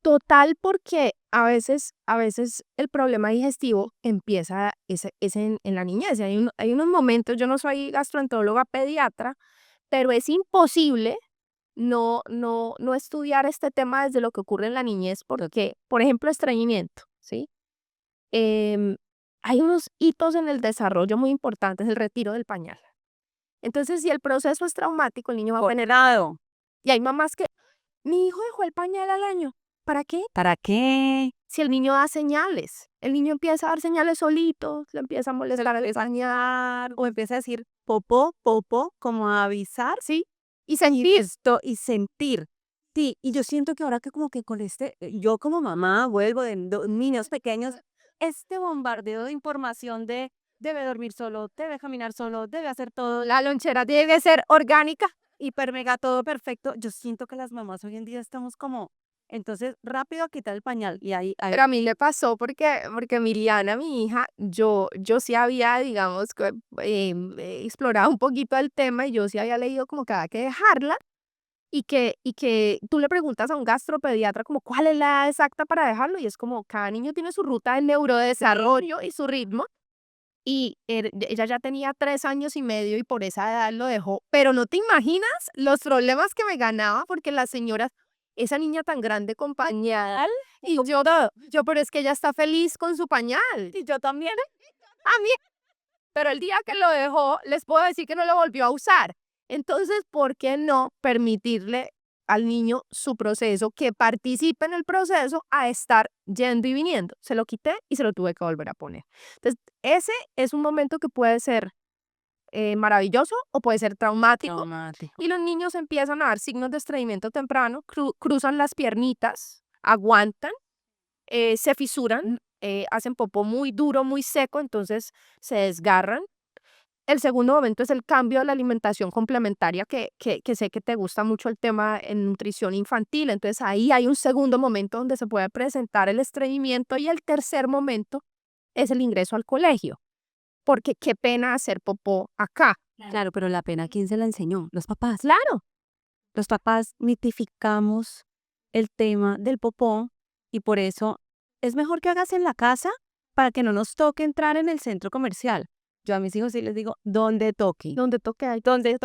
Total, porque a veces el problema digestivo empieza es en la niñez. Hay unos momentos, yo no soy gastroenteróloga pediatra, pero es imposible no estudiar este tema desde lo que ocurre en la niñez, porque, por ejemplo, estreñimiento, ¿sí? Em, Hay unos hitos en el desarrollo muy importantes, el retiro del pañal. Entonces, si el proceso es traumático, el niño va a tener... Condenado. Y hay mamás que, mi hijo dejó el pañal al año. ¿Para qué? ¿Para qué? Si el niño da señales, el niño empieza a dar señales solito, le empieza a molestar el pañal, O empieza a decir popó, popó, como a avisar ¿sí? Y y sentir, esto y sentir. Sí, y yo siento que ahora que como que con yo como mamá vuelvo de 2 niños pequeños, este bombardeo de información de debe dormir solo, debe caminar solo, debe hacer todo, la lonchera tiene que ser orgánica. hiper mega todo perfecto. Yo siento que las mamás hoy en día estamos como, entonces rápido a quitar el pañal y ahí Pero a mí le pasó porque Emiliana, mi hija, yo sí había, digamos, explorado un poquito el tema y yo sí había leído como que había que dejarla y que tú le preguntas a un gastropediatra como cuál es la edad exacta para dejarlo y es como cada niño tiene su ruta de neurodesarrollo y su ritmo. Y ella ya tenía 3 años y medio y por esa edad lo dejó. Pero no te imaginas los problemas que me ganaba porque las señoras, esa niña tan grande con pañal, y yo, pero es que ella está feliz con su pañal. y yo también. A mí, pero el día que lo dejó, les puedo decir que no lo volvió a usar. Entonces, ¿por qué no permitirle al niño su proceso, que participe en el proceso a estar yendo y viniendo? Se lo quité y se lo tuve que volver a poner. Entonces, ese es un momento que puede ser maravilloso o puede ser traumático. Traumático. Y los niños empiezan a dar signos de estreñimiento temprano, cruzan las piernitas, aguantan, se fisuran, hacen popó muy duro, muy seco, entonces se desgarran. El segundo momento es el cambio de la alimentación complementaria, que sé que te gusta mucho el tema en nutrición infantil, entonces ahí hay un segundo momento donde se puede presentar el estreñimiento y el tercer momento es el ingreso al colegio, porque qué pena hacer popó acá. Claro, pero la pena, ¿quién se la enseñó? Los papás. Claro, Los papás mitificamos el tema del popó y por eso es mejor que hagas en la casa para que no nos toque entrar en el centro comercial. Yo a mis hijos sí les digo, donde toque, donde toque hay. donde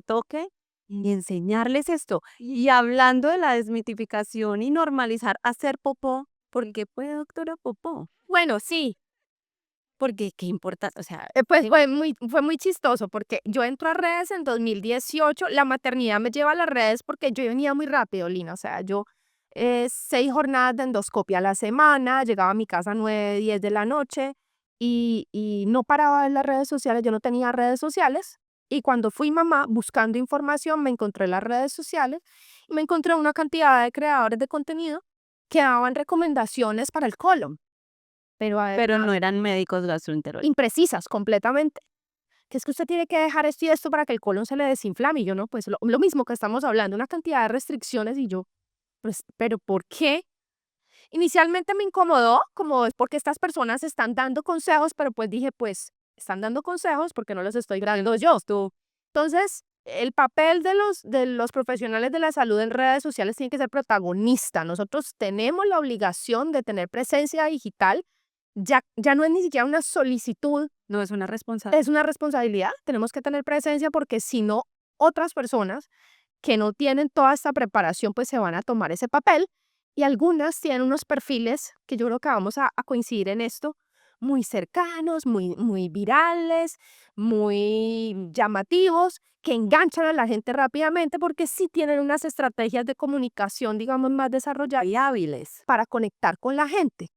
toque y enseñarles esto. Y hablando de la desmitificación y normalizar hacer popó, ¿por qué fue doctora popó? Bueno, sí, Porque qué importa, o sea, pues fue muy chistoso porque yo entro a redes en 2018, la maternidad me lleva a las redes porque yo venía muy rápido, Lina, o sea, yo 6 jornadas de endoscopia a la semana, llegaba a mi casa a 9, 10 de la noche y no paraba en las redes sociales, yo no tenía redes sociales y cuando fui mamá buscando información me encontré las redes sociales y me encontré una cantidad de creadores de contenido que daban recomendaciones para el colon, pero pero no eran médicos gastroenterólogos. imprecisas completamente. Que es que usted tiene que dejar esto y esto para que el colon se le desinflame. Y yo no, pues lo mismo que estamos hablando, una cantidad de restricciones y yo, pues, pero ¿por qué? Inicialmente me incomodó, como es porque estas personas están dando consejos, pero pues dije, pues están dando consejos porque no los estoy dando yo. Entonces, el papel de los profesionales de la salud en redes sociales tiene que ser protagonista. Nosotros tenemos la obligación de tener presencia digital. Ya no es ni siquiera una solicitud, No es una responsabilidad. es una responsabilidad. Tenemos que tener presencia porque si no, otras personas que no tienen toda esta preparación, pues se van a tomar ese papel y algunas tienen unos perfiles que yo creo que vamos a coincidir en esto, muy cercanos, muy virales, muy llamativos, que enganchan a la gente rápidamente porque sí tienen unas estrategias de comunicación, digamos, más desarrolladas Y hábiles. para conectar con la gente,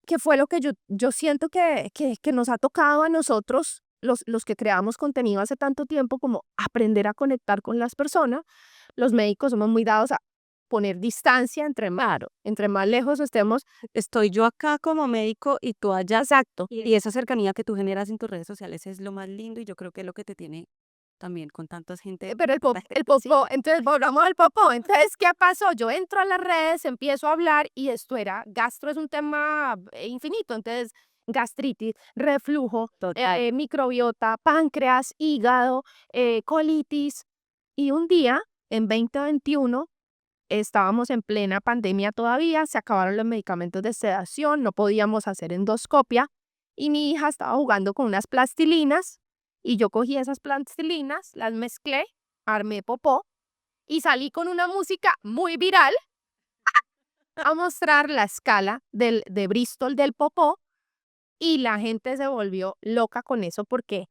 que fue lo que yo siento que nos ha tocado a nosotros, los que creamos contenido hace tanto tiempo, como aprender a conectar con las personas. Los médicos somos muy dados a poner distancia entre más lejos estemos. Estoy yo acá como médico y tú allá. Exacto. Y esa cercanía que tú generas en tus redes sociales es lo más lindo y yo creo que es lo que te tiene también con tanta gente. Pero el Sí. popó, entonces volvamos al popó. Entonces, ¿qué pasó? Yo entro a las redes, empiezo a hablar y esto era, gastro es un tema infinito. Entonces, gastritis, reflujo, Total. microbiota, páncreas, hígado, colitis. Y un día, en 2021, estábamos en plena pandemia todavía, se acabaron los medicamentos de sedación, no podíamos hacer endoscopia y mi hija estaba jugando con unas plastilinas y yo cogí esas plastilinas, las mezclé, armé popó y salí con una música muy viral a mostrar la escala de Bristol del popó y la gente se volvió loca con eso porque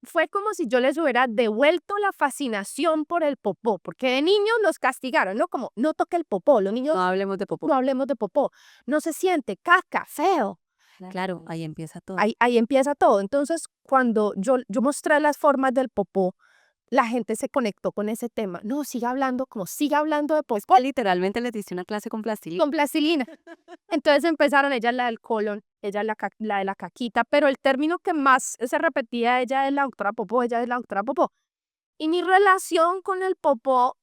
fue como si yo les hubiera devuelto la fascinación por el popó, porque de niños nos castigaron, ¿no? Como, no toque el popó, los niños, No hablemos de popó. no hablemos de popó, no se siente, caca, feo. Claro, ahí empieza todo. Ahí empieza todo. Entonces, cuando yo mostré las formas del popó, la gente se conectó con ese tema. No, siga hablando de popó. Literalmente les diste una clase con plastilina. Con plastilina. Entonces empezaron, ella es la del colon, ella es la de la caquita, pero el término que más se repetía, ella es la doctora popó, ella es la doctora popó. Y mi relación con el popó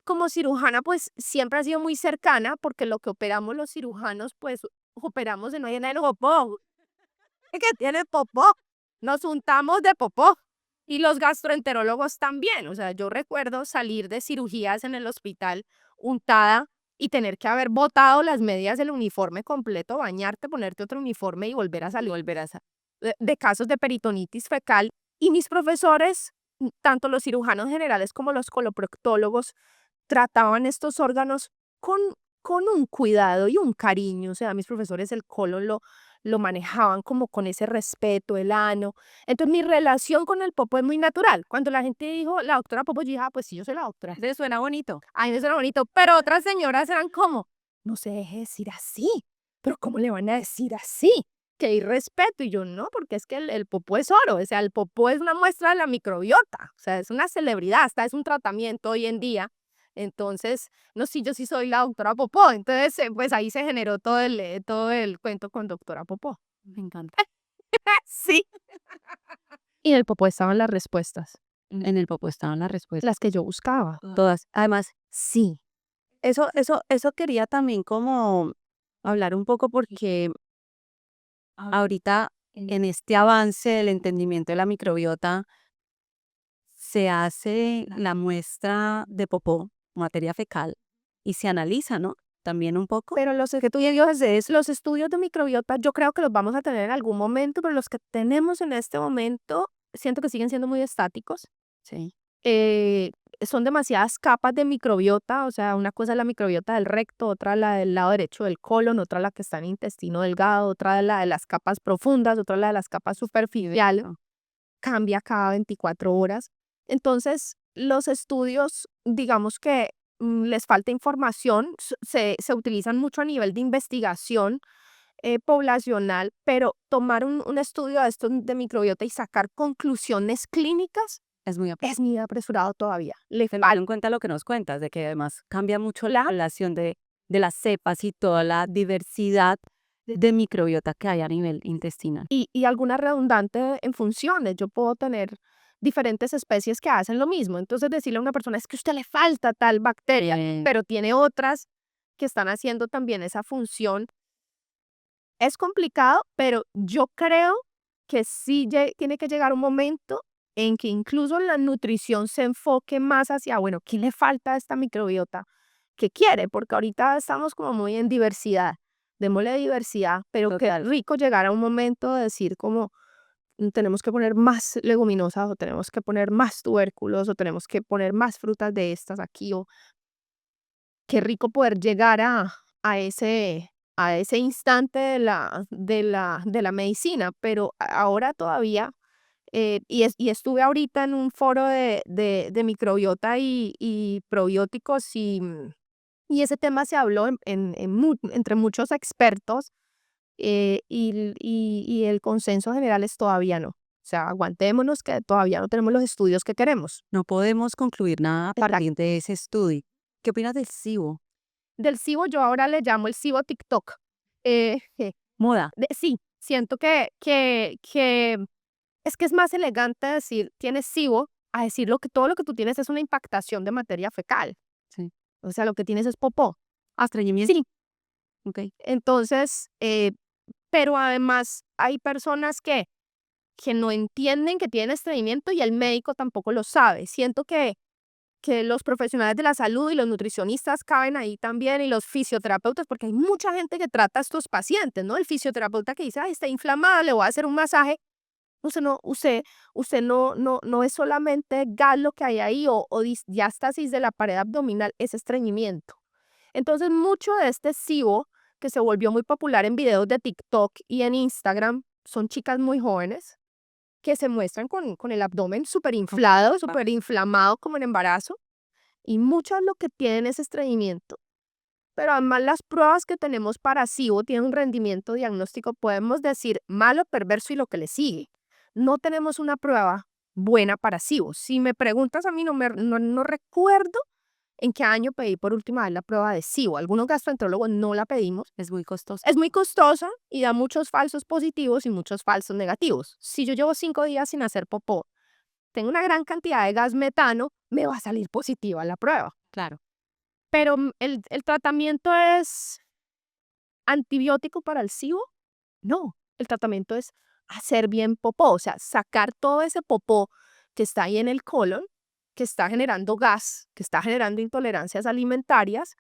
como cirujana, pues siempre ha sido muy cercana, porque lo que operamos los cirujanos, pues operamos en el popó. ¿Qué tiene popó? Nos untamos de popó. Y los gastroenterólogos también. O sea, yo recuerdo salir de cirugías en el hospital untada y tener que haber botado las medias del uniforme completo, bañarte, ponerte otro uniforme y volver a salir. De casos de peritonitis fecal. Y mis profesores, tanto los cirujanos generales como los coloproctólogos, trataban estos órganos con un cuidado y un cariño. O sea, mis profesores el colon lo manejaban como con ese respeto, el ano. Entonces, mi relación con el popó es muy natural. Cuando la gente dijo, la doctora Popó, yo dije, ah, pues sí, yo soy la doctora. Te suena bonito. Ay, me suena bonito. Pero otras señoras eran como, no se deje decir así. Pero ¿cómo le van a decir así? Que hay respeto. Y yo, no, porque es que el popó es oro. O sea, el popó es una muestra de la microbiota. O sea, es una celebridad. Hasta es un tratamiento hoy en día. Entonces, no, sí, yo sí soy la doctora Popó. Entonces, pues ahí se generó todo el cuento con doctora Popó. Me encanta. Sí. Y en el popó estaban las respuestas, En el popó estaban las respuestas. las que yo buscaba. Todas. Además, Sí. eso quería también como hablar un poco porque ahorita en este avance del entendimiento de la microbiota se hace la muestra de popó, materia fecal, y se analiza, ¿no? También un poco. Pero los que tú dices es los estudios de microbiota, yo creo que los vamos a tener en algún momento, pero los que tenemos en este momento siento que siguen siendo muy estáticos. Sí. Son demasiadas capas de microbiota, o sea, una cosa es la microbiota del recto, otra la del lado derecho del colon, otra la que está en el intestino delgado, otra la de las capas profundas, otra la de las capas superficiales. Cambia cada 24 horas. Entonces, los estudios, digamos que les falta información, se utilizan mucho a nivel de investigación poblacional, pero tomar un estudio de esto de microbiota y sacar conclusiones clínicas Es muy es muy apresurado todavía. Le teniendo falta. en cuenta lo que nos cuentas, de que además cambia mucho la Claro. relación de las cepas y toda la diversidad de microbiota que hay a nivel intestinal. Y alguna redundante en funciones. Yo puedo tener diferentes especies que hacen lo mismo. Entonces, decirle a una persona, es que a usted le falta tal bacteria, pero tiene otras que están haciendo también esa función. Es complicado, pero yo creo que sí tiene que llegar un momento en que incluso la nutrición se enfoque más hacia, bueno, ¿qué le falta a esta microbiota? ¿Qué quiere? Porque ahorita estamos como muy en diversidad, démosle diversidad, pero qué Total. rico llegar a un momento de decir como tenemos que poner más leguminosas o tenemos que poner más tubérculos o tenemos que poner más frutas de estas aquí o qué rico poder llegar a ese instante de la medicina, pero ahora todavía, y estuve ahorita en un foro de microbiota y probióticos y ese tema se habló entre muchos expertos, y el consenso general es todavía no. O sea, aguantémonos que todavía no tenemos los estudios que queremos. No podemos concluir nada a partir de ese estudio. ¿Qué opinas del SIBO? Del SIBO yo ahora le llamo el SIBO TikTok. Eh, Moda. sí, siento que es que es más elegante decir tienes SIBO a decir todo lo que tú tienes es una impactación de materia fecal. Sí. O sea, lo que tienes es popó. Estreñimiento. Sí, Ok. entonces, pero además hay personas que no entienden que tienen estreñimiento y el médico tampoco lo sabe. Siento que los profesionales de la salud y los nutricionistas caben ahí también y los fisioterapeutas, porque hay mucha gente que trata a estos pacientes, ¿no? El fisioterapeuta que dice, ay, está inflamada, le voy a hacer un masaje. Usted no es solamente gas lo que hay ahí o diástasis de la pared abdominal, es estreñimiento. Entonces, mucho de este SIBO que se volvió muy popular en videos de TikTok y en Instagram son chicas muy jóvenes que se muestran con el abdomen súper inflado, súper inflamado como en embarazo, y muchas lo que tienen es estreñimiento. Pero además las pruebas que tenemos para SIBO tienen un rendimiento diagnóstico, podemos decir malo, perverso y lo que le sigue. No tenemos una prueba buena para SIBO. Si me preguntas a mí, no recuerdo en qué año pedí por última vez la prueba de SIBO. Algunos gastroenterólogos no la pedimos. Es muy costoso. Es muy costosa y da muchos falsos positivos y muchos falsos negativos. Si yo llevo 5 días sin hacer popó, tengo una gran cantidad de gas metano, me va a salir positiva la prueba. Claro. Pero el tratamiento es antibiótico para el SIBO. No, el tratamiento es hacer bien popó, o sea, sacar todo ese popó que está ahí en el colon, que está generando gas, que está generando intolerancias alimentarias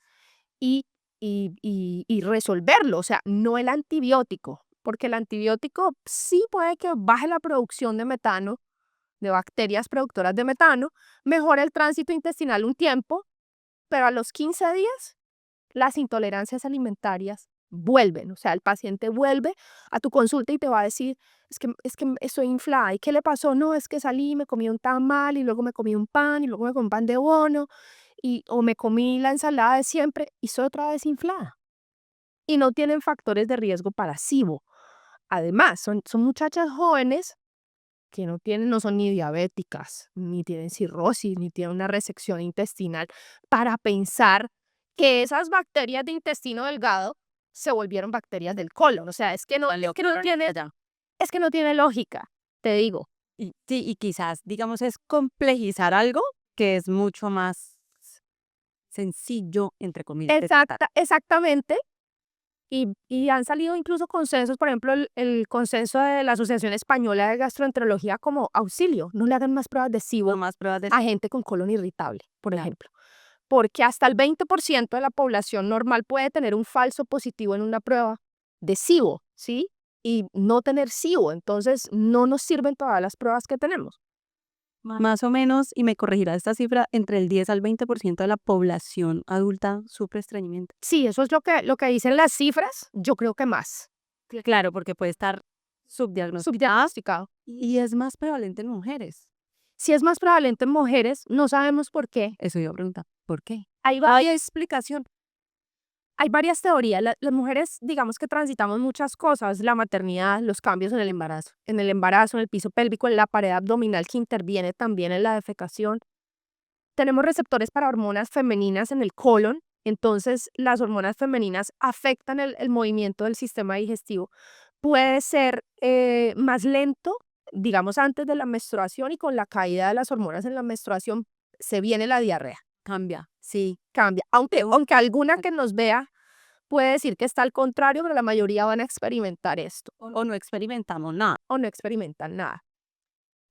y, y resolverlo, o sea, no el antibiótico, porque el antibiótico sí puede que baje la producción de metano, de bacterias productoras de metano, mejora el tránsito intestinal un tiempo, pero a los 15 días las intolerancias alimentarias vuelven, o sea, el paciente vuelve a tu consulta y te va a decir, es que estoy inflada, ¿y qué le pasó? No, es que salí, me comí un tamal y luego me comí un pan y luego me comí un pan de bono o me comí la ensalada de siempre y soy otra vez inflada. Y no tienen factores de riesgo para SIBO. Además, son muchachas jóvenes que no son ni diabéticas, ni tienen cirrosis, ni tienen una resección intestinal, para pensar que esas bacterias de intestino delgado se volvieron bacterias del colon. O sea, es que no tiene lógica, te digo. Y, sí, y quizás, digamos, es complejizar algo que es mucho más sencillo, entre comillas, de tratar. Exactamente. Y han salido incluso consensos, por ejemplo, el consenso de la Asociación Española de Gastroenterología como auxilio. No le hagan más pruebas de SIBO No más pruebas de... a gente con colon irritable, por Claro. ejemplo. Porque hasta el 20% de la población normal puede tener un falso positivo en una prueba de SIBO, ¿sí? Y no tener SIBO. Entonces, no nos sirven todas las pruebas que tenemos. Más o menos, y me corregirá esta cifra, entre el 10 al 20% de la población adulta sufre estreñimiento. Sí, eso es lo que dicen las cifras. Yo creo que más. Claro, porque puede estar subdiagnosticado Subdiagnosticado. y es más prevalente en mujeres. Si es más prevalente en mujeres, no sabemos por qué. Eso iba a preguntar, ¿por qué? Hay Hay explicación. Hay varias teorías. Las mujeres, digamos que transitamos muchas cosas, la maternidad, los cambios en el embarazo. En el piso pélvico, en la pared abdominal que interviene también en la defecación. Tenemos receptores para hormonas femeninas en el colon, entonces las hormonas femeninas afectan el movimiento del sistema digestivo. Puede ser más lento, digamos antes de la menstruación y con la caída de las hormonas en la menstruación se viene la diarrea. Cambia, sí. cambia. Aunque alguna que nos vea puede decir que está al contrario, pero la mayoría van a experimentar esto O no experimentamos nada. o no experimentan nada.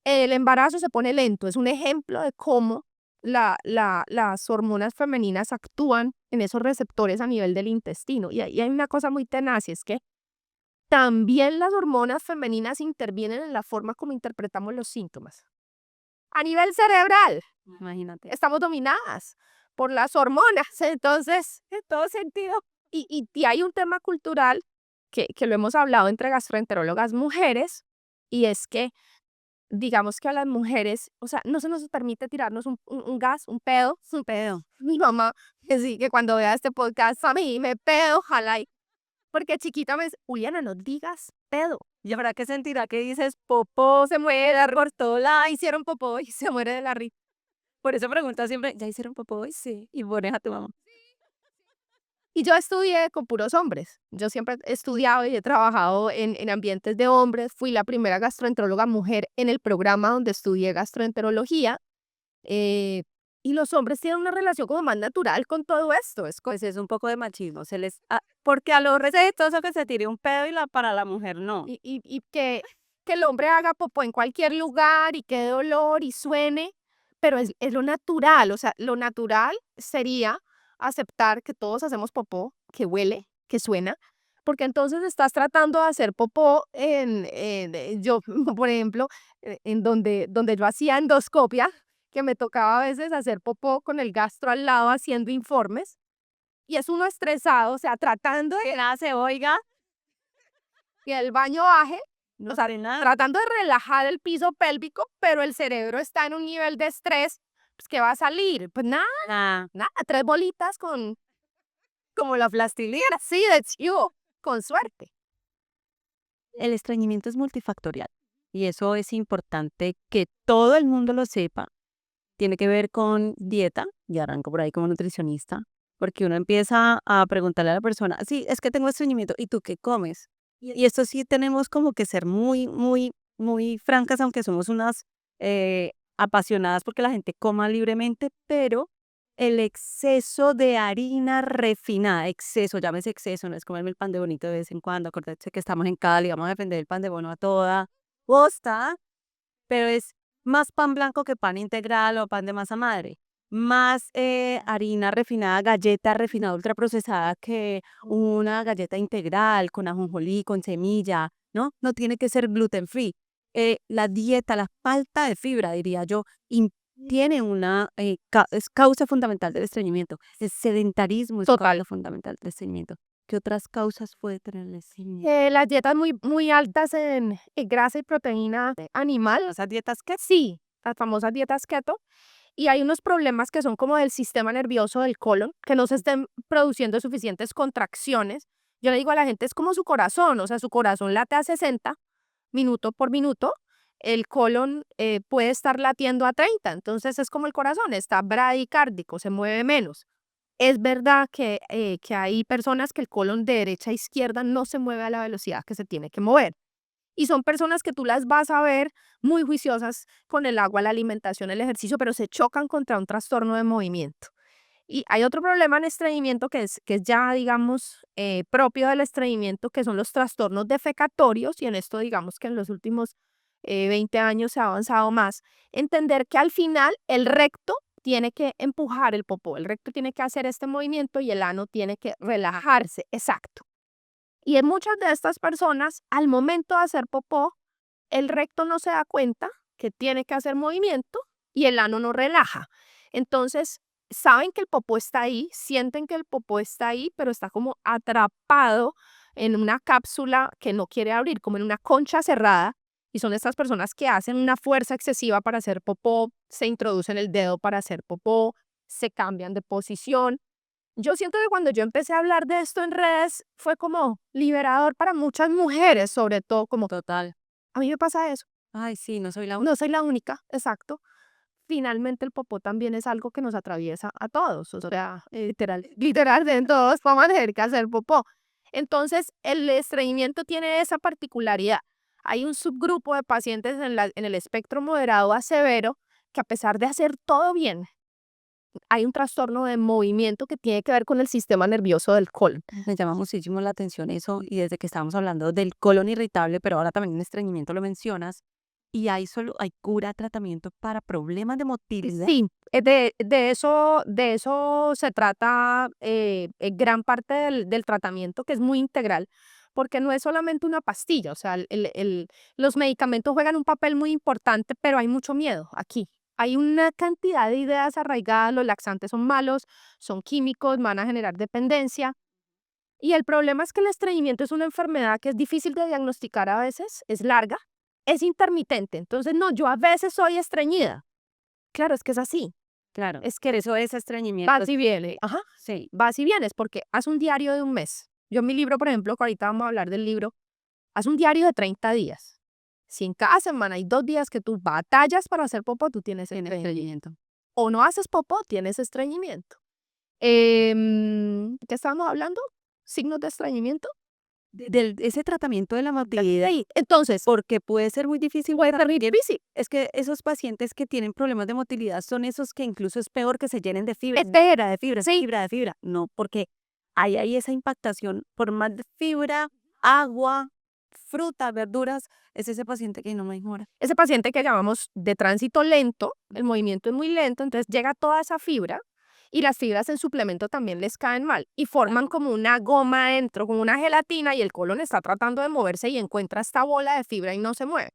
El embarazo se pone lento, es un ejemplo de cómo las hormonas femeninas actúan en esos receptores a nivel del intestino. Y ahí hay una cosa muy tenaz, y es que también las hormonas femeninas intervienen en la forma como interpretamos los síntomas. A nivel cerebral, Imagínate. estamos dominadas por las hormonas, entonces, en todo sentido. Y hay un tema cultural que lo hemos hablado entre gastroenterólogas mujeres, y es que digamos que a las mujeres, o sea, no se nos permite tirarnos un gas, un pedo. Un pedo. Mi mamá, que sí, que cuando vea este podcast, a mí me pedo, ojalá. Porque chiquita me dice, Juliana, no digas pedo. ¿Y habrá que sentirá que dices popó? Se muere de la por todo lado, hicieron popó y se muere de la risa. Por eso pregunta siempre, ¿ya hicieron popó hoy? Sí. Y pones a tu mamá. Y yo estudié con puros hombres. Yo siempre he estudiado y he trabajado en ambientes de hombres. Fui la primera gastroenteróloga mujer en el programa donde estudié gastroenterología. eh, y los hombres tienen una relación como más natural con todo esto. Pues es un poco de machismo. Porque a los recetosos que se tire un pedo y para la mujer no. Y que el hombre haga popó en cualquier lugar y que dé dolor y suene, pero es lo natural. O sea, lo natural sería aceptar que todos hacemos popó, que huele, que suena, porque entonces estás tratando de hacer popó yo, por ejemplo, en donde yo hacía endoscopia, que me tocaba a veces hacer popó con el gastro al lado haciendo informes, y es uno estresado, o sea, tratando de Que nada se oiga. que el baño baje, No o sea, sale nada. tratando de relajar el piso pélvico, pero el cerebro está en un nivel de estrés, pues, ¿qué va a salir? Pues nada, Nada. nada, 3 bolitas con Como la plastilina. sí, that's you, con suerte. El estreñimiento es multifactorial. Y eso es importante que todo el mundo lo sepa. Tiene que ver con dieta, y arranco por ahí como nutricionista, porque uno empieza a preguntarle a la persona, sí, es que tengo estreñimiento, ¿y tú qué comes? Y esto sí tenemos como que ser muy, muy, muy francas, aunque somos unas apasionadas porque la gente coma libremente, pero el exceso de harina refinada, exceso, llámese exceso, no es comerme el pan de bonito de vez en cuando, acuérdense que estamos en Cali, vamos a defender el pan de bono a toda costa, pero es más pan blanco que pan integral o pan de masa madre. Más harina refinada, galleta refinada ultraprocesada que una galleta integral con ajonjolí, con semilla, ¿no? No tiene que ser gluten free. La dieta, la falta de fibra, diría yo, tiene es causa fundamental del estreñimiento. El sedentarismo es Total. causa fundamental del estreñimiento. ¿Qué otras causas puede tener el estreñimiento? Las dietas muy altas en grasa y proteína animal, ¿Esas dietas qué? sí, las famosas dietas keto, y hay unos problemas que son como del sistema nervioso del colon, que no se estén produciendo suficientes contracciones. Yo le digo a la gente, es como su corazón, o sea, su corazón late a 60 minuto por minuto, el colon puede estar latiendo a 30, entonces es como el corazón, está bradicárdico, se mueve menos. Es verdad que hay personas que el colon de derecha a izquierda no se mueve a la velocidad que se tiene que mover. Y son personas que tú las vas a ver muy juiciosas con el agua, la alimentación, el ejercicio, pero se chocan contra un trastorno de movimiento. Y hay otro problema en estreñimiento que es ya, digamos, propio del estreñimiento, que son los trastornos defecatorios, y en esto digamos que en los últimos 20 años se ha avanzado más. Entender que al final el recto tiene que empujar el popó, el recto tiene que hacer este movimiento y el ano tiene que relajarse, exacto. Y en muchas de estas personas, al momento de hacer popó, el recto no se da cuenta que tiene que hacer movimiento y el ano no relaja. Entonces, saben que el popó está ahí, sienten que el popó está ahí, pero está como atrapado en una cápsula que no quiere abrir, como en una concha cerrada. Y son estas personas que hacen una fuerza excesiva para hacer popó, se introducen el dedo para hacer popó, se cambian de posición. Yo siento que cuando yo empecé a hablar de esto en redes fue como liberador para muchas mujeres, sobre todo como Total. a mí me pasa eso. Ay, sí, no soy la única. No soy la única, exacto. Finalmente el popó también es algo que nos atraviesa a todos, o sea, literal, de todos vamos a tener que hacer popó. Entonces, el estreñimiento tiene esa particularidad. Hay un subgrupo de pacientes en el espectro moderado a severo que a pesar de hacer todo bien, hay un trastorno de movimiento que tiene que ver con el sistema nervioso del colon. Me llama muchísimo la atención eso y desde que estábamos hablando del colon irritable, pero ahora también en estreñimiento lo mencionas, y hay cura, tratamiento para problemas de motilidad. Sí, de eso se trata gran parte del tratamiento, que es muy integral, porque no es solamente una pastilla, o sea, los medicamentos juegan un papel muy importante, pero hay mucho miedo aquí. Hay una cantidad de ideas arraigadas, los laxantes son malos, son químicos, van a generar dependencia. Y el problema es que el estreñimiento es una enfermedad que es difícil de diagnosticar a veces, es larga, es intermitente. Entonces, no, yo a veces soy estreñida. Claro, es que es así. Claro, Es que eso es estreñimiento. vas y vienes. Ajá, Sí, vas y vienes, porque haz un diario de un mes. Yo en mi libro, por ejemplo, que ahorita vamos a hablar del libro, haz un diario de 30 días. Si en cada semana hay 2 días que tú batallas para hacer popó, tú tienes tiene estreñimiento. estreñimiento. O no haces popó, tienes estreñimiento. ¿Qué estábamos hablando? ¿Signos de estreñimiento? Ese tratamiento de la motilidad, Sí, entonces, porque puede ser muy difícil puede para ser difícil. es que esos pacientes que tienen problemas de motilidad son esos que incluso es peor que se llenen de fibra, Es de fibra, sí, fibra, de fibra. No, porque hay ahí esa impactación por más de fibra, agua, fruta, verduras, es ese paciente que no mejora. ese paciente que llamamos de tránsito lento, el movimiento es muy lento, entonces llega toda esa fibra y las fibras en suplemento también les caen mal y forman como una goma adentro, como una gelatina y el colon está tratando de moverse y encuentra esta bola de fibra y no se mueve.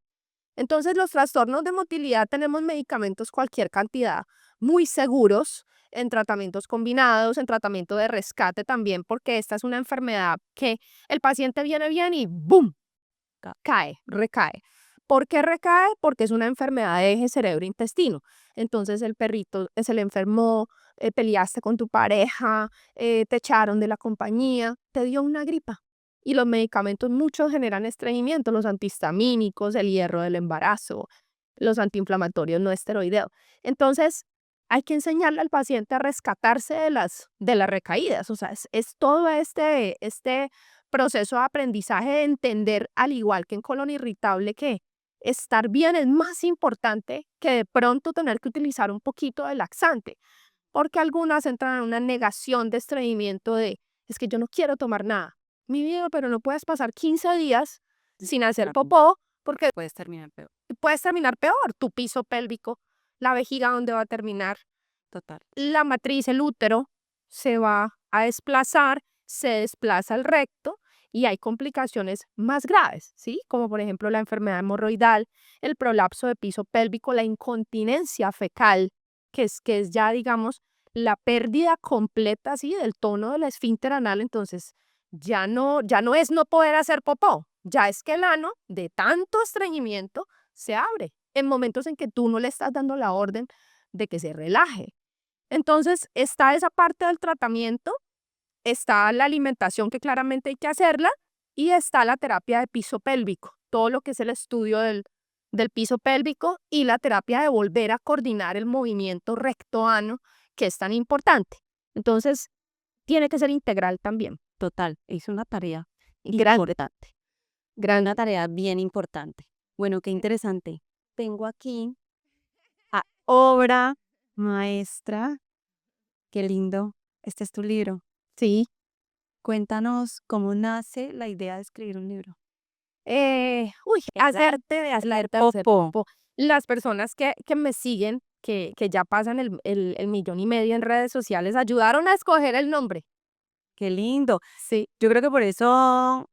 Entonces los trastornos de motilidad tenemos medicamentos cualquier cantidad, muy seguros, en tratamientos combinados, en tratamiento de rescate también, porque esta es una enfermedad que el paciente viene bien y ¡boom! Cae, recae. ¿Por qué recae? Porque es una enfermedad de eje cerebro-intestino. Entonces el perrito se le enfermó, peleaste con tu pareja, te echaron de la compañía, te dio una gripa. Y los medicamentos muchos generan estreñimiento, los antihistamínicos, el hierro del embarazo, los antiinflamatorios no esteroideos. Entonces hay que enseñarle al paciente a rescatarse de las recaídas. O sea, es todo este proceso de aprendizaje de entender, al igual que en colon irritable, que estar bien es más importante que de pronto tener que utilizar un poquito de laxante, porque algunas entran en una negación de estreñimiento de, es que yo no quiero tomar nada. Mi vida, pero no puedes pasar 15 días sin hacer Claro. popó porque Puedes terminar peor. puedes terminar peor. Tu piso pélvico, la vejiga donde va a terminar, Total. la matriz, el útero, se va a desplazar, se desplaza el recto y hay complicaciones más graves, ¿sí? Como por ejemplo la enfermedad hemorroidal, el prolapso de piso pélvico, la incontinencia fecal, que es ya, digamos, la pérdida completa, ¿sí? Del tono del esfínter anal. Entonces, ya no es no poder hacer popó, ya es que el ano, de tanto estreñimiento, se abre en momentos en que tú no le estás dando la orden de que se relaje. Entonces, está esa parte del tratamiento, está la alimentación que claramente hay que hacerla y está la terapia de piso pélvico, todo lo que es el estudio del piso pélvico y la terapia de volver a coordinar el movimiento recto-ano, que es tan importante. Entonces, tiene que ser integral también. Total, es una tarea Grande, importante. grande. Una tarea bien importante. Bueno, qué interesante. Tengo aquí a obra maestra. Qué lindo. Este es tu libro. Sí. Cuéntanos cómo nace la idea de escribir un libro. El arte de hacer Popo. popó. Las personas que me siguen, que ya pasan el 1,500,000 en redes sociales, ayudaron a escoger el nombre. Qué lindo. Sí. Yo creo que por eso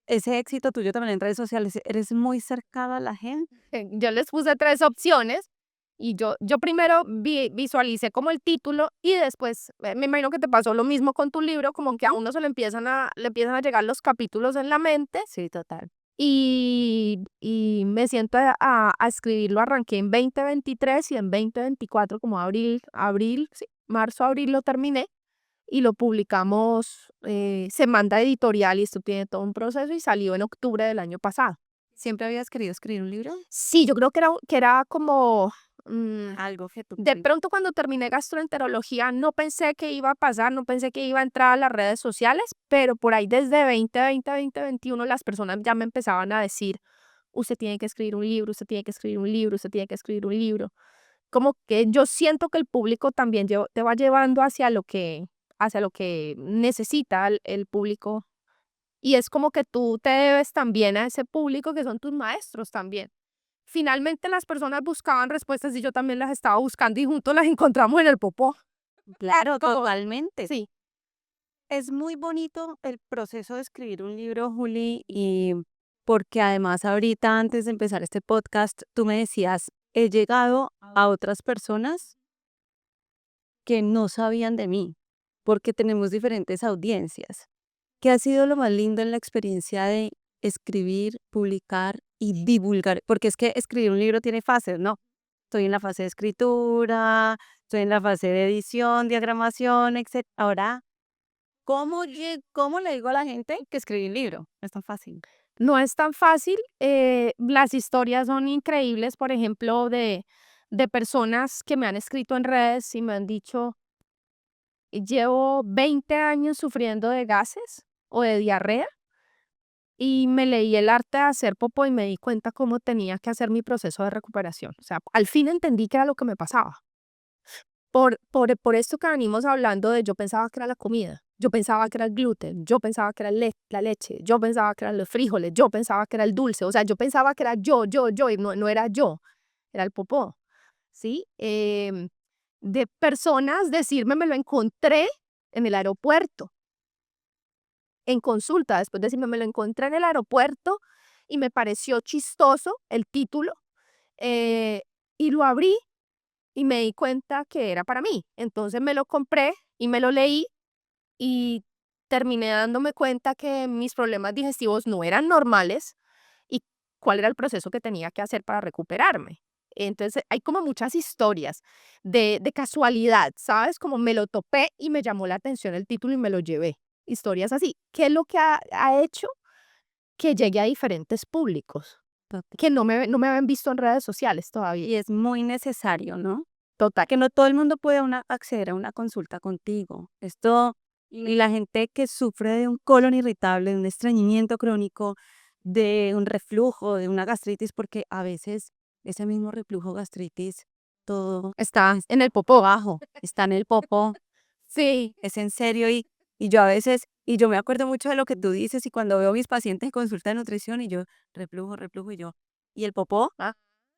ese éxito tuyo también en redes sociales, eres muy cercana a la gente. Yo les puse 3 opciones y yo primero visualicé como el título y después, me imagino que te pasó lo mismo con tu libro, como que a uno le empiezan a llegar los capítulos en la mente Sí, total. y me siento a escribirlo. Arranqué en 2023 y en 2024, como abril, sí, marzo, abril lo terminé y lo publicamos, se manda a editorial y esto tiene todo un proceso y salió en octubre del año pasado. ¿Siempre habías querido escribir un libro? Sí, yo creo que era como, Algo que tú de pronto cuando terminé gastroenterología no pensé que iba a pasar, no pensé que iba a entrar a las redes sociales, pero por ahí desde 2020, 2021 las personas ya me empezaban a decir, usted tiene que escribir un libro, usted tiene que escribir un libro, usted tiene que escribir un libro. como que yo siento que el público también te va llevando hacia lo que necesita el público. Y es como que tú te debes también a ese público que son tus maestros también. Finalmente las personas buscaban respuestas y yo también las estaba buscando y juntos las encontramos en el popó. Claro, Como, totalmente. sí, Es muy bonito el proceso de escribir un libro, Juli, y porque además ahorita antes de empezar este podcast, tú me decías, he llegado a otras personas que no sabían de mí, porque tenemos diferentes audiencias. ¿Qué ha sido lo más lindo en la experiencia de escribir, publicar y divulgar? Porque es que escribir un libro tiene fases, ¿no? Estoy en la fase de escritura, estoy en la fase de edición, diagramación, etc. Ahora, ¿cómo le digo a la gente que escribí un libro? No es tan fácil. no es tan fácil. Las historias son increíbles, por ejemplo, de personas que me han escrito en redes y me han dicho, llevo 20 años sufriendo de gases o de diarrea y me leí El arte de hacer popó y me di cuenta cómo tenía que hacer mi proceso de recuperación. O sea, al fin entendí qué era lo que me pasaba. Por esto que venimos hablando de yo pensaba que era la comida, yo pensaba que era el gluten, yo pensaba que era la leche, yo pensaba que eran los frijoles, yo pensaba que era el dulce, o sea, yo pensaba que era yo, y no era yo, era el popó, ¿sí? De personas decirme, me lo encontré en el aeropuerto, en consulta, después de decirme, me lo encontré en el aeropuerto y me pareció chistoso el título, eh, y lo abrí y me di cuenta que era para mí. Entonces me lo compré y me lo leí y terminé dándome cuenta que mis problemas digestivos no eran normales y cuál era el proceso que tenía que hacer para recuperarme. Entonces hay como muchas historias de casualidad, ¿sabes? Como me lo topé y me llamó la atención el título y me lo llevé. Historias así. ¿Qué es lo que ha hecho que llegue a diferentes públicos? Que no me habían visto en redes sociales todavía. Y es muy necesario, ¿no? Total. Que no todo el mundo puede acceder a una consulta contigo. Y la gente que sufre de un colon irritable, de un estreñimiento crónico, de un reflujo, de una gastritis, porque a veces ese mismo reflujo, gastritis, todo Está en el popó. bajo, está en el popó, Sí. es en serio. Y yo a veces, y yo me acuerdo mucho de lo que tú dices, y cuando veo a mis pacientes en consulta de nutrición, y yo, reflujo, reflujo, y yo, ¿y el popó? Ah,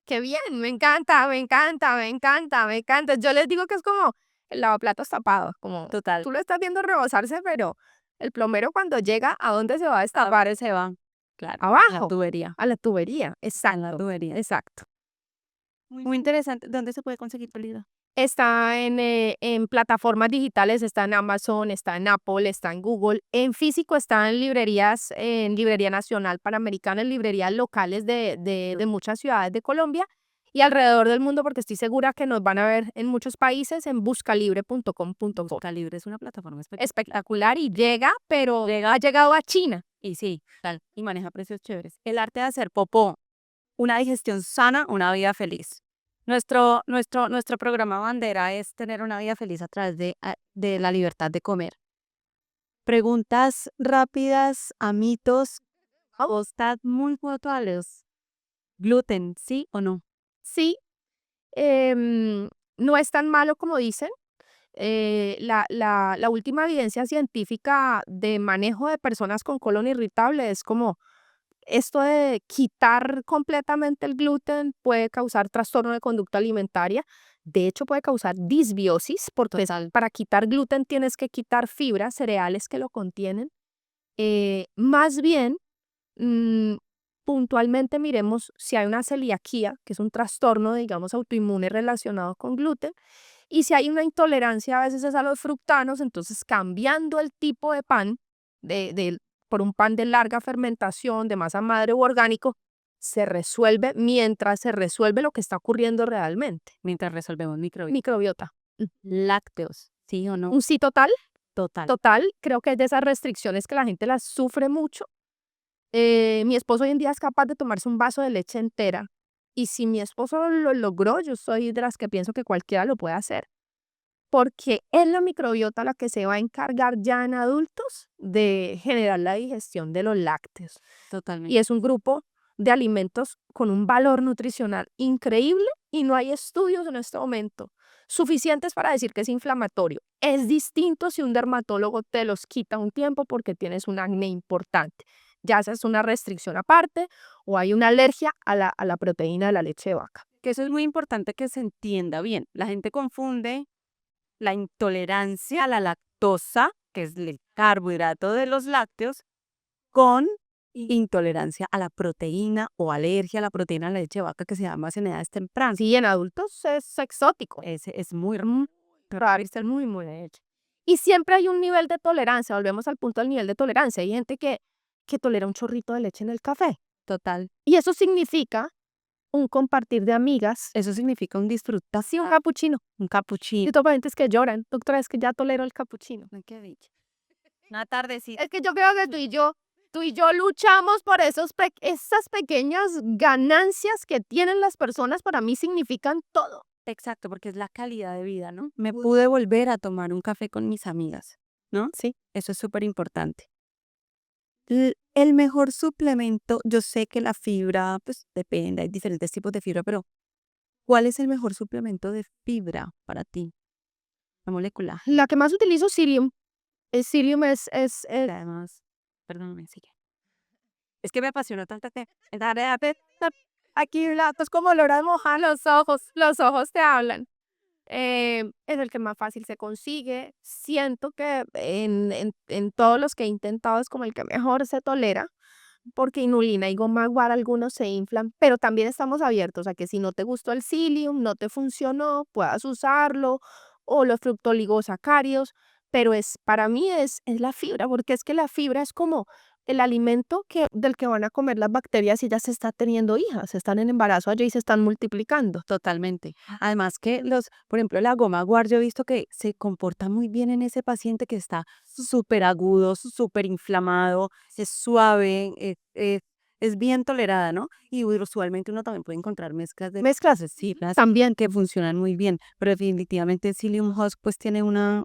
qué bien, me encanta, me encanta, me encanta, me encanta. Yo les digo que es como el lavaplatos tapado, como Total. tú lo estás viendo rebosarse, pero el plomero cuando llega, ¿a dónde se va a ¿A destapar? dónde se van? Claro, a la Abajo, tubería, a la tubería. a la Exacto, tubería. exacto. Muy interesante. ¿Dónde se puede conseguir tu libro? Está en plataformas digitales, está en Amazon, está en Apple, está en Google. En físico está en librerías, en Librería Nacional Panamericana, en librerías locales de muchas ciudades de Colombia y alrededor del mundo, porque estoy segura que nos van a ver en muchos países en buscalibre.com.co. Buscalibre es una plataforma espectacular. Espectacular y llega, pero Llega ha llegado a China. y sí, tal, y maneja precios chéveres. El arte de hacer popó, una digestión sana, una vida feliz. Nuestro programa bandera es tener una vida feliz a través de la libertad de comer. Preguntas rápidas a mitos o estás muy puntuales. Gluten, ¿sí o no? Sí, no es tan malo como dicen. La última evidencia científica de manejo de personas con colon irritable es como esto de quitar completamente el gluten puede causar trastorno de conducta alimentaria. De hecho, puede causar disbiosis, porque para quitar gluten tienes que quitar fibras, cereales que lo contienen. Más bien, mm, puntualmente miremos si hay una celiaquía, que es un trastorno, digamos, autoinmune relacionado con gluten, y si hay una intolerancia a veces es a los fructanos, entonces cambiando el tipo de pan por un pan de larga fermentación, de masa madre u orgánico, se resuelve mientras se resuelve lo que está ocurriendo realmente. Mientras resolvemos Microbiota. lácteos, ¿sí o no? Un sí total, Total. total, creo que es de esas restricciones que la gente las sufre mucho. Mi esposo hoy en día es capaz de tomarse un vaso de leche entera. Y si mi esposo lo logró, yo soy de las que pienso que cualquiera lo puede hacer. Porque es la microbiota la que se va a encargar ya en adultos de generar la digestión de los lácteos. Totalmente. Y es un grupo de alimentos con un valor nutricional increíble y no hay estudios en este momento suficientes para decir que es inflamatorio. Es distinto si un dermatólogo te los quita un tiempo porque tienes un acné importante. Ya sea es una restricción aparte o hay una alergia a la proteína de la leche de vaca. Que eso es muy importante que se entienda bien. La gente confunde la intolerancia a la lactosa, que es el carbohidrato de los lácteos, con intolerancia a la proteína o alergia a la proteína de la leche de vaca que se da más en edades tempranas. Sí, en adultos es exótico. Ese es muy Raro, es muy, muy de hecho. Y siempre hay un nivel de tolerancia, volvemos al punto del nivel de tolerancia. Hay gente que tolera un chorrito de leche en el café. total. Y eso significa un compartir de amigas. Eso significa un disfrutar, Sí, un capuchino. un Y capuchino. todos pacientes que lloran. Doctora, es que ya tolero el capuchino. Ay, qué dicha. Una tardecita. Es que yo creo que tú y yo luchamos por esas pequeñas ganancias que tienen las personas, para mí significan todo. Exacto, porque es la calidad de vida, ¿no? Me pude volver a tomar un café con mis amigas, ¿no? Sí. Eso es súper importante. El mejor suplemento, yo sé que la fibra, pues depende, hay diferentes tipos de fibra, pero ¿cuál es el mejor suplemento de fibra para ti? La molécula. La que más utilizo, Cirium. El Cirium Además, perdóname, sigue. Es que me apasionó tanto que aquí es como olor a mojar los ojos te hablan. Es el que más fácil se consigue. Siento que en todos los que he intentado es como el que mejor se tolera, porque inulina y goma guar algunos se inflan, pero también estamos abiertos a que si no te gustó el psyllium, no te funcionó, puedas usarlo, o los fructoligosacáridos, pero para mí es la fibra, porque es que la fibra es como el alimento del que van a comer las bacterias y ya se está teniendo hijas, están en embarazo allá y se están multiplicando. totalmente. Además que por ejemplo, la goma guar, yo he visto que se comporta muy bien en ese paciente que está súper agudo, súper inflamado, es suave, es bien tolerada, ¿no? Y usualmente uno también puede encontrar mezclas de fibras También. que funcionan muy bien, pero definitivamente el Psyllium Husk pues tiene una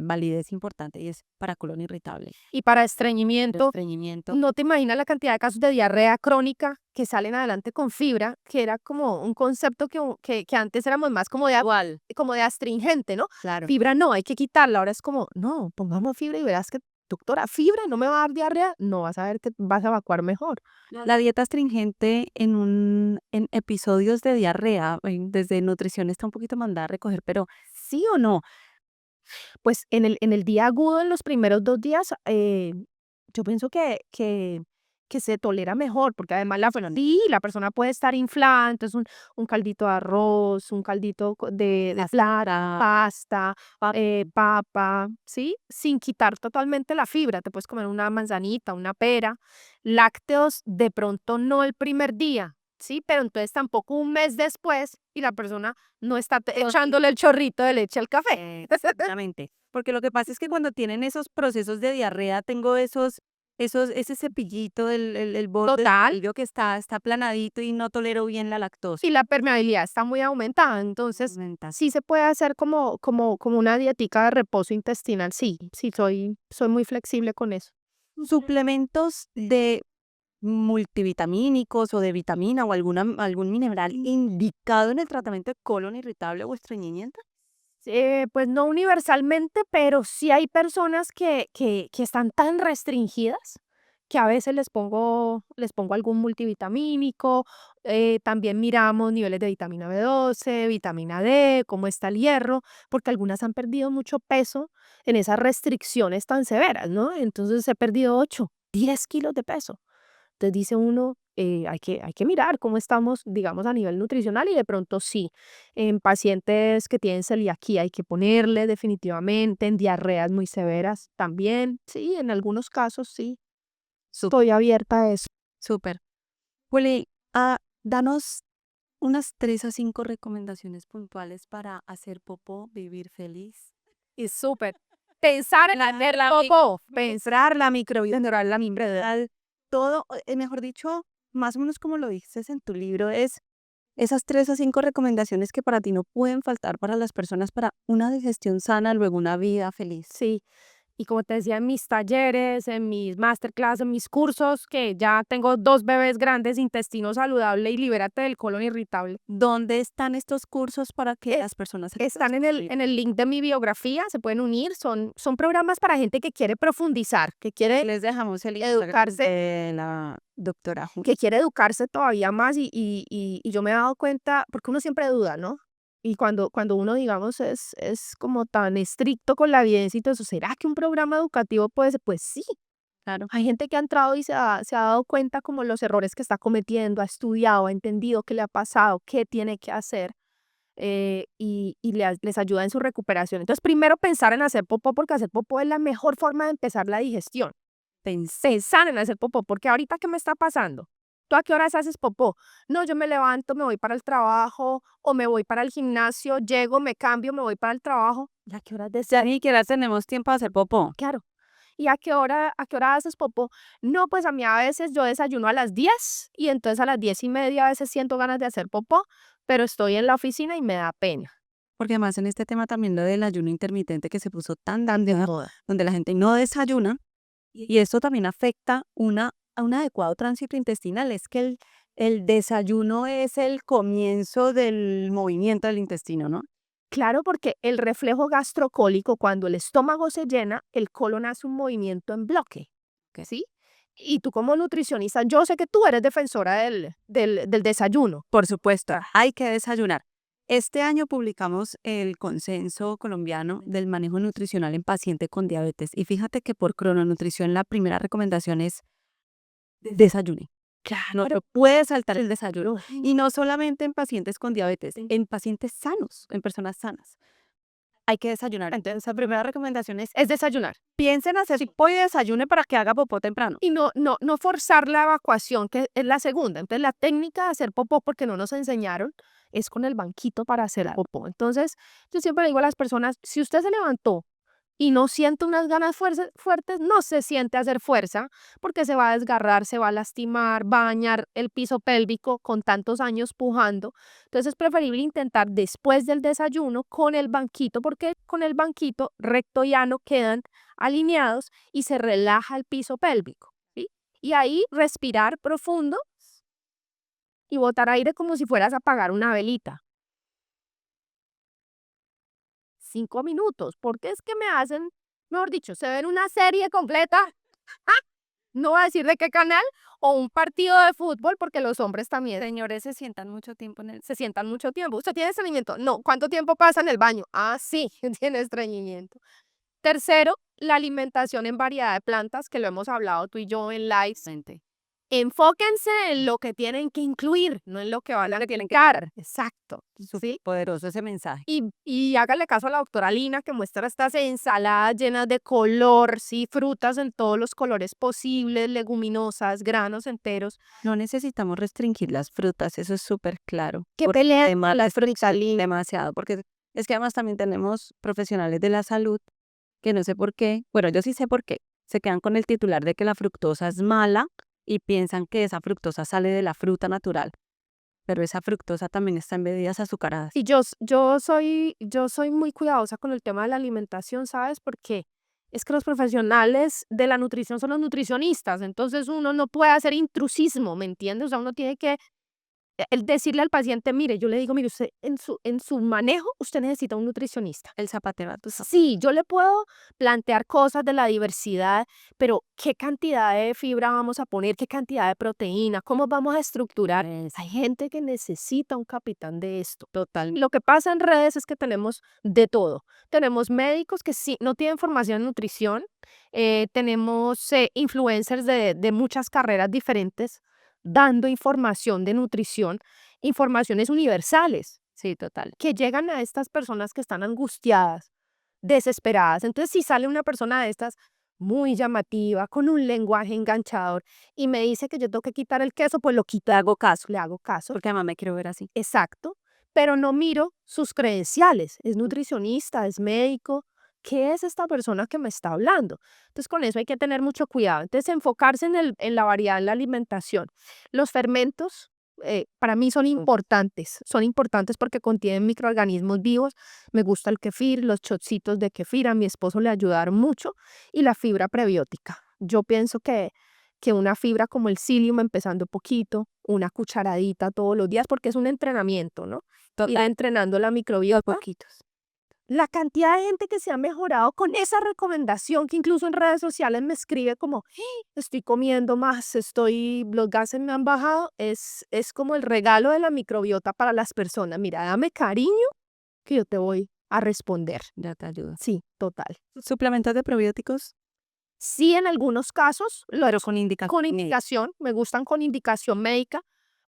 validez importante y es para colon irritable, Y para estreñimiento, estreñimiento. no te imaginas la cantidad de casos de diarrea crónica que salen adelante con fibra, que era como un concepto que antes éramos más Igual, como de astringente, ¿no? claro. Fibra no, hay que quitarla. Ahora es como, no, pongamos fibra y verás que, doctora, fibra no me va a dar diarrea. No, vas a ver que vas a evacuar mejor. La dieta astringente en episodios de diarrea, desde nutrición está un poquito mandada a recoger, pero ¿sí o no? Pues en el día agudo, en los primeros 2 días, yo pienso que se tolera mejor, porque además sí, la persona puede estar inflada, entonces un caldito de arroz, un caldito de plata, pasta, papa, ¿sí? Sin quitar totalmente la fibra. Te puedes comer una manzanita, una pera. Lácteos, de pronto no el primer día, ¿sí? Pero entonces tampoco un mes después y la persona no está echándole el chorrito de leche al café. Exactamente. Porque lo que pasa es que cuando tienen esos procesos de diarrea, tengo ese cepillito, el borde del Total. cepillo que está aplanadito y no tolero bien la lactosa. Y la permeabilidad está muy aumentada, entonces sí se puede hacer como una dietica de reposo intestinal. Sí, sí, soy muy flexible con eso. Suplementos de multivitamínicos o de vitamina o algún mineral indicado en el tratamiento de colon irritable o estreñimiento. Pues no universalmente, pero sí hay personas que están tan restringidas que a veces les pongo algún multivitamínico. También miramos niveles de vitamina B12, vitamina D, cómo está el hierro, porque algunas han perdido mucho peso en esas restricciones tan severas, ¿no? Entonces he perdido 8, 10 kilos de peso. Entonces dice uno, hay que mirar cómo estamos, digamos, a nivel nutricional y de pronto sí, en pacientes que tienen celiaquía hay que ponerle definitivamente, en diarreas muy severas también, sí, en algunos casos sí, estoy abierta a eso. Súper. Juli, danos unas 3 a 5 recomendaciones puntuales para hacer popó, vivir feliz. Y súper. Pensar en hacer la popó, pensar la microbiota neural, la membrana. Todo, mejor dicho, más o menos como lo dices en tu libro, es esas 3 a 5 recomendaciones que para ti no pueden faltar para las personas para una digestión sana, luego una vida feliz. Sí, Y como te decía, en mis talleres, en mis masterclass, en mis cursos, que ya tengo 2 bebés grandes, intestino saludable y libérate del colon irritable. ¿Dónde están estos cursos para que Eh, las personas se los Están en suscriban? el link de mi biografía, se pueden unir, son programas para gente que quiere profundizar, que quiere Les dejamos el Instagram educarse, de la doctora Ju. que quiere educarse todavía más y yo me he dado cuenta, porque uno siempre duda, ¿no? Y cuando uno, digamos, es como tan estricto con la evidencia y todo eso, ¿será que un programa educativo puede ser? Pues sí, Claro. hay gente que ha entrado y se ha dado cuenta como los errores que está cometiendo, ha estudiado, ha entendido qué le ha pasado, qué tiene que hacer, les ayuda en su recuperación. Entonces, primero pensar en hacer popó, porque hacer popó es la mejor forma de empezar la digestión. Pensar en hacer popó, porque ahorita, ¿qué me está pasando? ¿Tú a qué horas haces popó? No, yo me levanto, me voy para el trabajo o me voy para el gimnasio, llego, me cambio, me voy para el trabajo. ¿Y a qué horas Ya ni siquiera tenemos tiempo de hacer popó. Claro. ¿Y a qué hora haces popó? No, pues a mí a veces yo desayuno a las 10 y entonces a las 10:30 a veces siento ganas de hacer popó, pero estoy en la oficina y me da pena. Porque además en este tema también lo del ayuno intermitente que se puso tan de moda, donde la gente no desayuna, y esto también afecta a un adecuado tránsito intestinal. Es que el desayuno es el comienzo del movimiento del intestino, ¿no? Claro, porque el reflejo gastrocólico, cuando el estómago se llena, el colon hace un movimiento en bloque, Ok. ¿sí? Y tú como nutricionista, yo sé que tú eres defensora del desayuno. Por supuesto, hay que desayunar. Este año publicamos el Consenso Colombiano del Manejo Nutricional en Paciente con Diabetes. Y fíjate que por crononutrición la primera recomendación es desayune. No te puedes saltar el desayuno. Y no solamente en pacientes con diabetes, en pacientes sanos, en personas sanas. Hay que desayunar. Entonces, la primera recomendación Es desayunar. piensen hacer si pollo y desayune para que haga popó temprano. Y no forzar la evacuación, que es la segunda. Entonces, la técnica de hacer popó, porque no nos enseñaron, es con el banquito para hacer popó. Entonces, yo siempre le digo a las personas, si usted se levantó y no siente unas ganas fuertes, no se siente hacer fuerza, porque se va a desgarrar, se va a lastimar, va a dañar el piso pélvico con tantos años pujando. Entonces es preferible intentar después del desayuno con el banquito, porque con el banquito recto y llano quedan alineados y se relaja el piso pélvico, ¿sí? Y ahí respirar profundo y botar aire como si fueras a apagar una velita. 5 minutos, porque es que me hacen, mejor dicho, se ven una serie completa, no voy a decir de qué canal, o un partido de fútbol, porque los hombres también Señores, se sientan mucho tiempo en el... se sientan mucho tiempo. ¿Usted tiene estreñimiento? No. ¿Cuánto tiempo pasa en el baño? Ah, sí, tiene estreñimiento. Tercero, la alimentación en variedad de plantas, que lo hemos hablado tú y yo en lives. Enfóquense en lo que tienen que incluir, no en lo que van a agregar. Exacto. Súper ¿Sí? poderoso ese mensaje. Y hágale caso a la doctora Lina, que muestra estas ensaladas llenas de color, sí, frutas en todos los colores posibles, leguminosas, granos enteros. No necesitamos restringir las frutas, eso es súper claro. Que Porque pelean además, las frutas. demasiado, porque es que además también tenemos profesionales de la salud que no sé por qué, bueno, yo sí sé por qué, se quedan con el titular de que la fructosa es mala y piensan que esa fructosa sale de la fruta natural, pero esa fructosa también está en bebidas azucaradas. Y yo soy muy cuidadosa con el tema de la alimentación, ¿sabes? Porque es que los profesionales de la nutrición son los nutricionistas, entonces uno no puede hacer intrusismo, ¿me entiendes? O sea, uno tiene que el decirle al paciente, mire, yo le digo, mire, usted en su manejo, usted necesita un nutricionista. El zapatero a tu zapato. Sí, yo le puedo plantear cosas de la diversidad, pero ¿qué cantidad de fibra vamos a poner? ¿Qué cantidad de proteína? ¿Cómo vamos a estructurar? Hay gente que necesita un capitán de esto. Total. Lo que pasa en redes es que tenemos de todo. Tenemos médicos que sí no tienen formación en nutrición, tenemos influencers de muchas carreras diferentes dando información de nutrición, informaciones universales Sí, total. que llegan a estas personas que están angustiadas, desesperadas. Entonces, si sale una persona de estas muy llamativa, con un lenguaje enganchador, y me dice que yo tengo que quitar el queso, pues lo quito, le hago caso, Porque además me quiero ver así. exacto, pero no miro sus credenciales. Es nutricionista, es médico. ¿Qué es esta persona que me está hablando? Entonces, con eso hay que tener mucho cuidado. Entonces, enfocarse en la variedad en la alimentación. Los fermentos para mí son importantes porque contienen microorganismos vivos. Me gusta el kefir, los chocitos de kefir, a mi esposo le ayudaron mucho, y la fibra prebiótica. Yo pienso que una fibra como el psyllium, empezando poquito, una cucharadita todos los días, porque es un entrenamiento, ¿no? Ir entrenando la microbiota. Poquitos. La cantidad de gente que se ha mejorado con esa recomendación, que incluso en redes sociales me escribe como: estoy comiendo más, los gases me han bajado, es como el regalo de la microbiota para las personas. Mira, dame cariño que yo te voy a responder. Ya te ayuda. Sí, total. ¿Suplementos de probióticos? Sí, en algunos casos, Pero con indicación. con indicación, me gustan con indicación médica,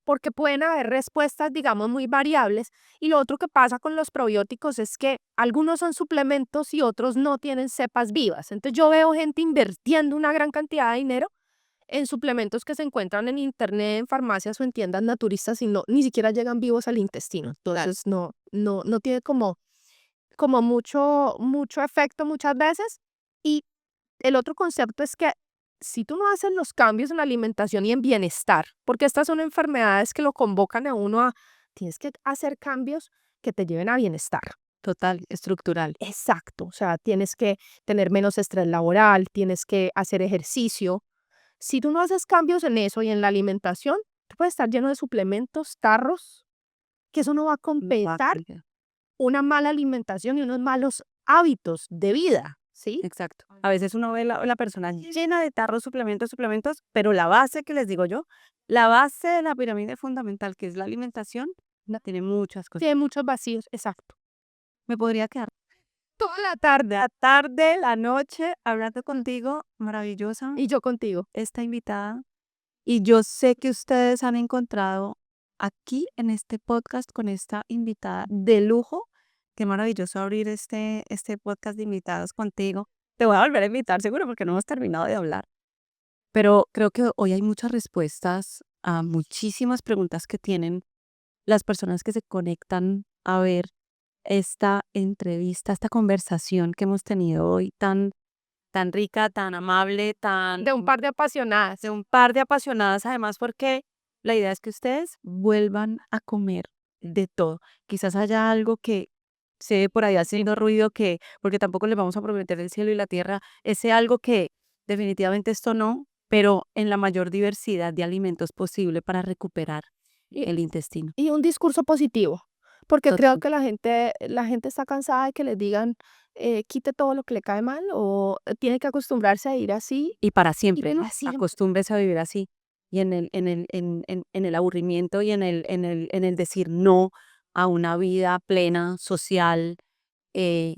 porque pueden haber respuestas, digamos, muy variables. Y lo otro que pasa con los probióticos es que algunos son suplementos y otros no tienen cepas vivas. Entonces yo veo gente invirtiendo una gran cantidad de dinero en suplementos que se encuentran en internet, en farmacias o en tiendas naturistas, y ni siquiera llegan vivos al intestino. Entonces no tiene como mucho efecto muchas veces. Y el otro concepto es que si tú no haces los cambios en la alimentación y en bienestar, porque estas son enfermedades que lo convocan a uno tienes que hacer cambios que te lleven a bienestar. Total, estructural. Exacto, o sea, tienes que tener menos estrés laboral, tienes que hacer ejercicio. Si tú no haces cambios en eso y en la alimentación, tú puedes estar lleno de suplementos, tarros, que eso no va a compensar una mala alimentación y unos malos hábitos de vida, ¿sí? Exacto. A veces uno ve la persona llena de tarros, suplementos, pero la base que les digo yo, la base de la pirámide fundamental, que es la alimentación, tiene muchas cosas. Tiene muchos vacíos, exacto. Me podría quedar Toda la tarde. la tarde, la noche, hablando contigo, maravillosa, Y yo contigo. esta invitada. Y yo sé que ustedes han encontrado aquí en este podcast con esta invitada de lujo. Qué maravilloso abrir este podcast de invitados contigo. Te voy a volver a invitar seguro porque no hemos terminado de hablar. Pero creo que hoy hay muchas respuestas a muchísimas preguntas que tienen las personas que se conectan a ver esta entrevista, esta conversación que hemos tenido hoy tan rica, tan amable, De un par de apasionadas. de un par de apasionadas, además porque la idea es que ustedes vuelvan a comer de todo. Quizás haya algo que se por ahí haciendo ruido, que porque tampoco les vamos a prometer el cielo y la tierra, ese algo que definitivamente esto no, pero en la mayor diversidad de alimentos posible para recuperar Y, el intestino. y un discurso positivo, porque creo Total. que la gente está cansada de que les digan quite todo lo que le cae mal, o tiene que acostumbrarse a ir así. Y para siempre, ¿no? para siempre. Acostúmbrese a vivir así. Y en el aburrimiento y en el decir no a una vida plena, social, eh,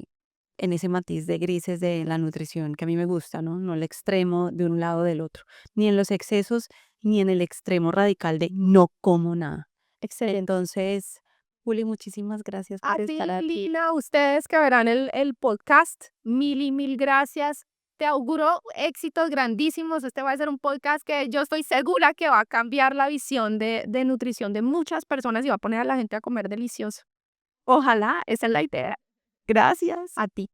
en ese matiz de grises de la nutrición que a mí me gusta, ¿no? No el extremo de un lado o del otro. Ni en los excesos, ni en el extremo radical de no como nada. Excelente. Entonces, Juli, muchísimas gracias A por ti, estar aquí. Lina, ustedes que verán el podcast, mil y mil gracias. Te auguro éxitos grandísimos. Este va a ser un podcast que yo estoy segura que va a cambiar la visión de nutrición de muchas personas y va a poner a la gente a comer delicioso. Ojalá, esa es la idea. Gracias. A ti.